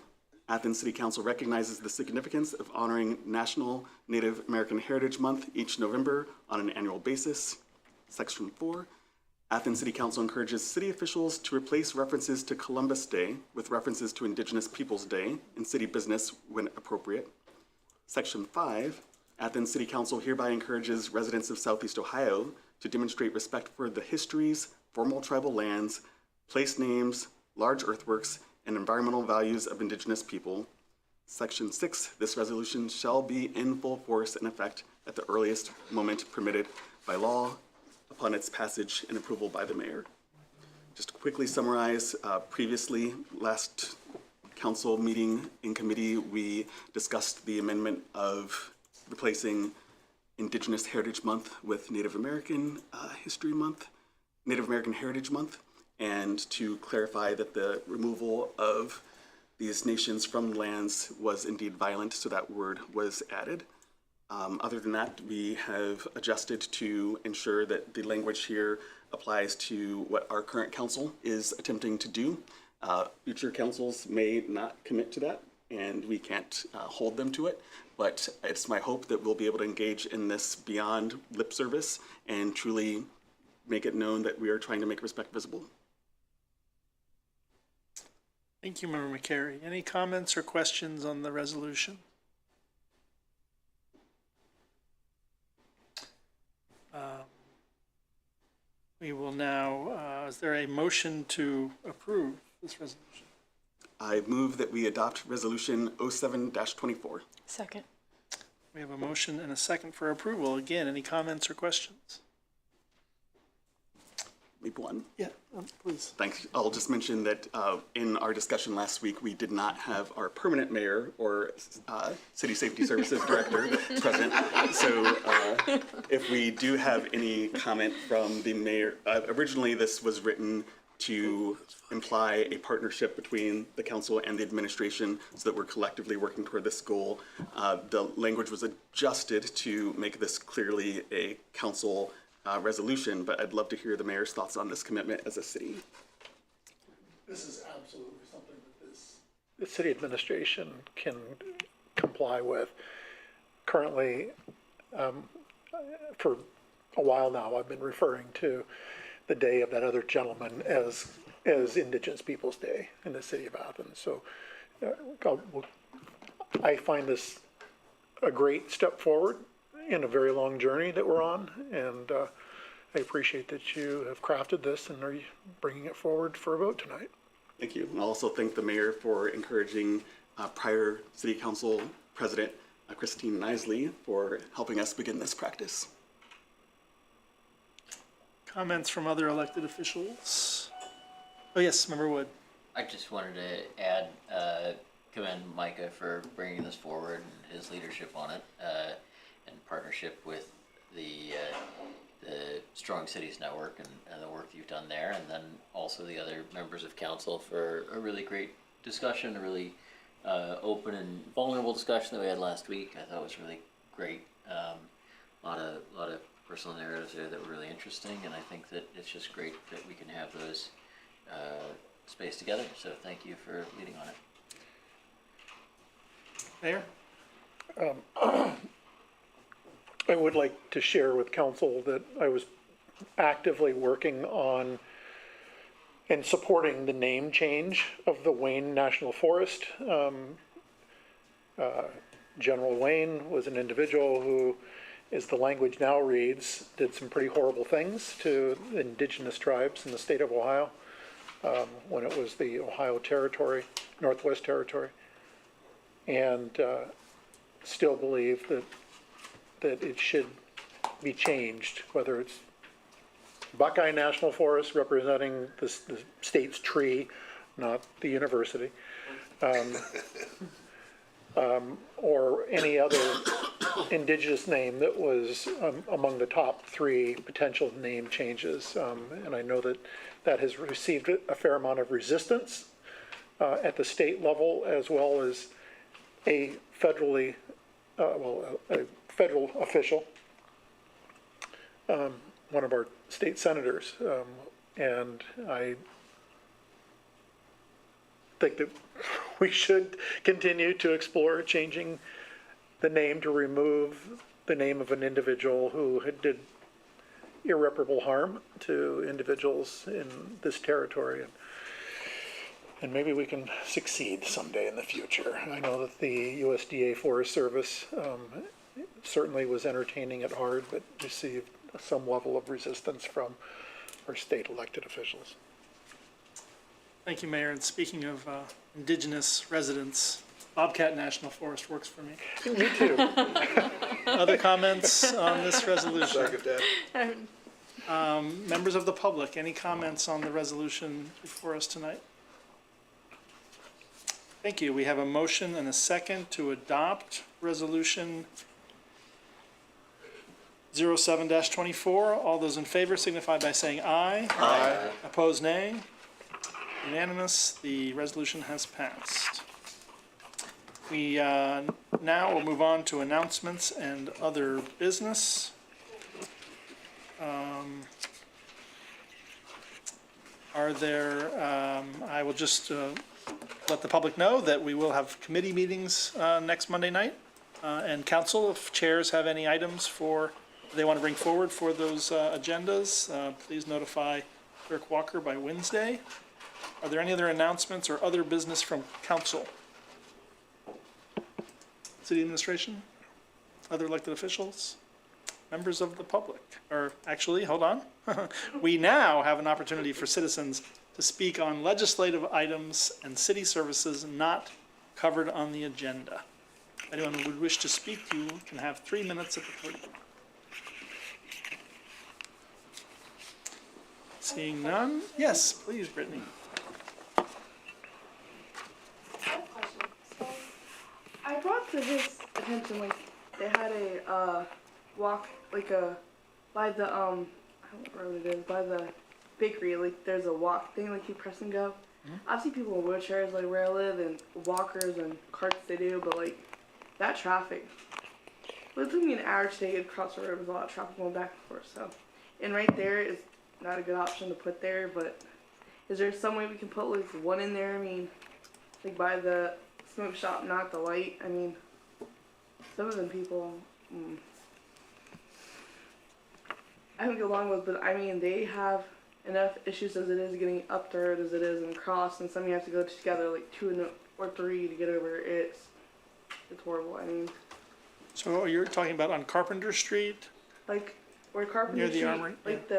Athens City Council recognizes the significance of honoring National Native American Heritage Month each November on an annual basis. Section 4, Athens City Council encourages city officials to replace references to Columbus Day with references to Indigenous Peoples Day in city business when appropriate. Section 5, Athens City Council hereby encourages residents of Southeast Ohio to demonstrate respect for the histories, formal tribal lands, place names, large earthworks, and environmental values of Indigenous people. Section 6, this resolution shall be in full force and effect at the earliest moment permitted by law upon its passage and approval by the mayor. Just to quickly summarize, previously, last council meeting in committee, we discussed the amendment of replacing Indigenous Heritage Month with Native American Heritage Month. and to clarify that the removal of these nations from lands was indeed violent, so that word was added. Other than that, we have adjusted to ensure that the language here applies to what our current council is attempting to do. Future councils may not commit to that, and we can't hold them to it, but it's my hope that we'll be able to engage in this beyond lip service and truly make it known that we are trying to make respect visible. Thank you, Member McCary. Any comments or questions on the resolution? We will now, is there a motion to approve this resolution? I move that we adopt Resolution 07-24. Second. We have a motion and a second for approval. Again, any comments or questions? Maybe one. Yeah, please. Thanks. I'll just mention that in our discussion last week, we did not have our permanent mayor or city safety services director present. So if we do have any comment from the mayor, originally this was written to imply a partnership between the council and the administration so that we're collectively working toward this goal. The language was adjusted to make this clearly a council resolution, but I'd love to hear the mayor's thoughts on this commitment as a city. This is absolutely something that the city administration can comply with. Currently, for a while now, I've been referring to the day of that other gentleman as Indigenous Peoples' Day in the city of Athens. So I find this a great step forward in a very long journey that we're on, and I appreciate that you have crafted this and are bringing it forward for a vote tonight. Thank you. And I'll also thank the mayor for encouraging prior city council president Christine Nisley for helping us begin this practice. Comments from other elected officials? Oh, yes, Member Wood. I just wanted to add, commend Micah for bringing this forward and his leadership on it, in partnership with the Strong Cities Network and the work you've done there, and then also the other members of council for a really great discussion, a really open and vulnerable discussion that we had last week. I thought it was really great. A lot of personal narratives there that were really interesting, and I think that it's just great that we can have those spaced together. So thank you for leading on it. Mayor? I would like to share with council that I was actively working on and supporting the name change of the Wayne National Forest. General Wayne was an individual who, as the language now reads, did some pretty horrible things to indigenous tribes in the state of Ohio when it was the Ohio Territory, Northwest Territory, and still believe that it should be changed, whether it's Buckeye National Forest representing the state's tree, not the university, or any other indigenous name that was among the top 3 potential name changes. And I know that has received a fair amount of resistance at the state level, as well as a federal official, one of our state senators, and I think that we should continue to explore changing the name to remove the name of an individual who did irreparable harm to individuals in this territory. And maybe we can succeed someday in the future. I know that the USDA Forest Service certainly was entertaining it hard, but received some level of resistance from our state elected officials. Thank you, Mayor. And speaking of indigenous residents, Bobcat National Forest works for me. Me too. Other comments on this resolution? Second that. Members of the public, any comments on the resolution before us tonight? Thank you. We have a motion and a second to adopt resolution 07-24. All those in favor signify by saying aye. Aye. Opposed, nay. Unanimous. The resolution has passed. We now will move on to announcements and other business. Are there, I will just let the public know that we will have committee meetings next Monday night. And council, if chairs have any items they want to bring forward for those agendas, please notify Clerk Walker by Wednesday. Are there any other announcements or other business from council? City administration? Other elected officials? Members of the public? Or actually, hold on. We now have an opportunity for citizens to speak on legislative items and city services not covered on the agenda. If anyone would wish to speak, you can have 3 minutes at the podium. Seeing none? Yes, please, Brittany. I brought to his attention, like, they had a, walk, like by the, I don't know what it is, by the bakery, like, there's a walk thing, like, you press and go. I've seen people in wheelchairs, like, where I live, and walkers and carts they do, but, like, that traffic, well, it took me an hour to get across the road. There's a lot of traffic going back and forth, so. And right there is not a good option to put there, but is there some way we can put, like, one in there? I mean, like, by the smoke shop, not the light. I mean, some of them people, I don't get along with, but I mean, they have enough issues as it is getting up the road as it is and across, and some you have to go together like 2 or 3 to get over. It's horrible. I mean, So you're talking about on Carpenter Street like where Carpenter Near the Street, Armory, like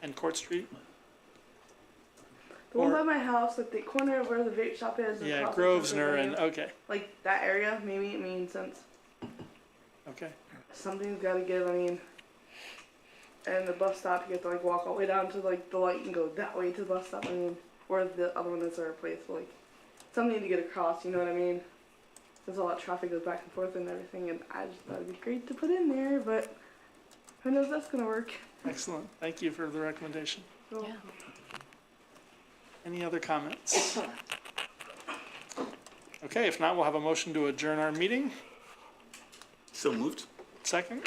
and Court Street? the one or- by my house, like the corner of where the vape shop is. And Yeah, across from Grosvenor and, Pennsylvania. okay, Like that area, maybe. I mean, since okay. something's got to give. I mean, and the bus stop, you have to like walk all the way down to like the light and go that way to the bus stop. I mean, or the other one that's our place, but, like something to get across. You know what I mean? There's a lot of traffic goes back and forth and everything, and I just thought it'd be great to put in there, but who knows if that's gonna work. Excellent. Thank you for the recommendation. So, Yeah. Any other comments? Okay, if not, we'll have a motion to adjourn our meeting. So moved. Second?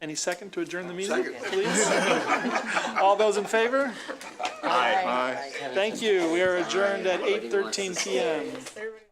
Any second to adjourn the meeting? Second. Please? All those in favor? Aye. Thank you. We are adjourned at 8:13 PM. Everybody-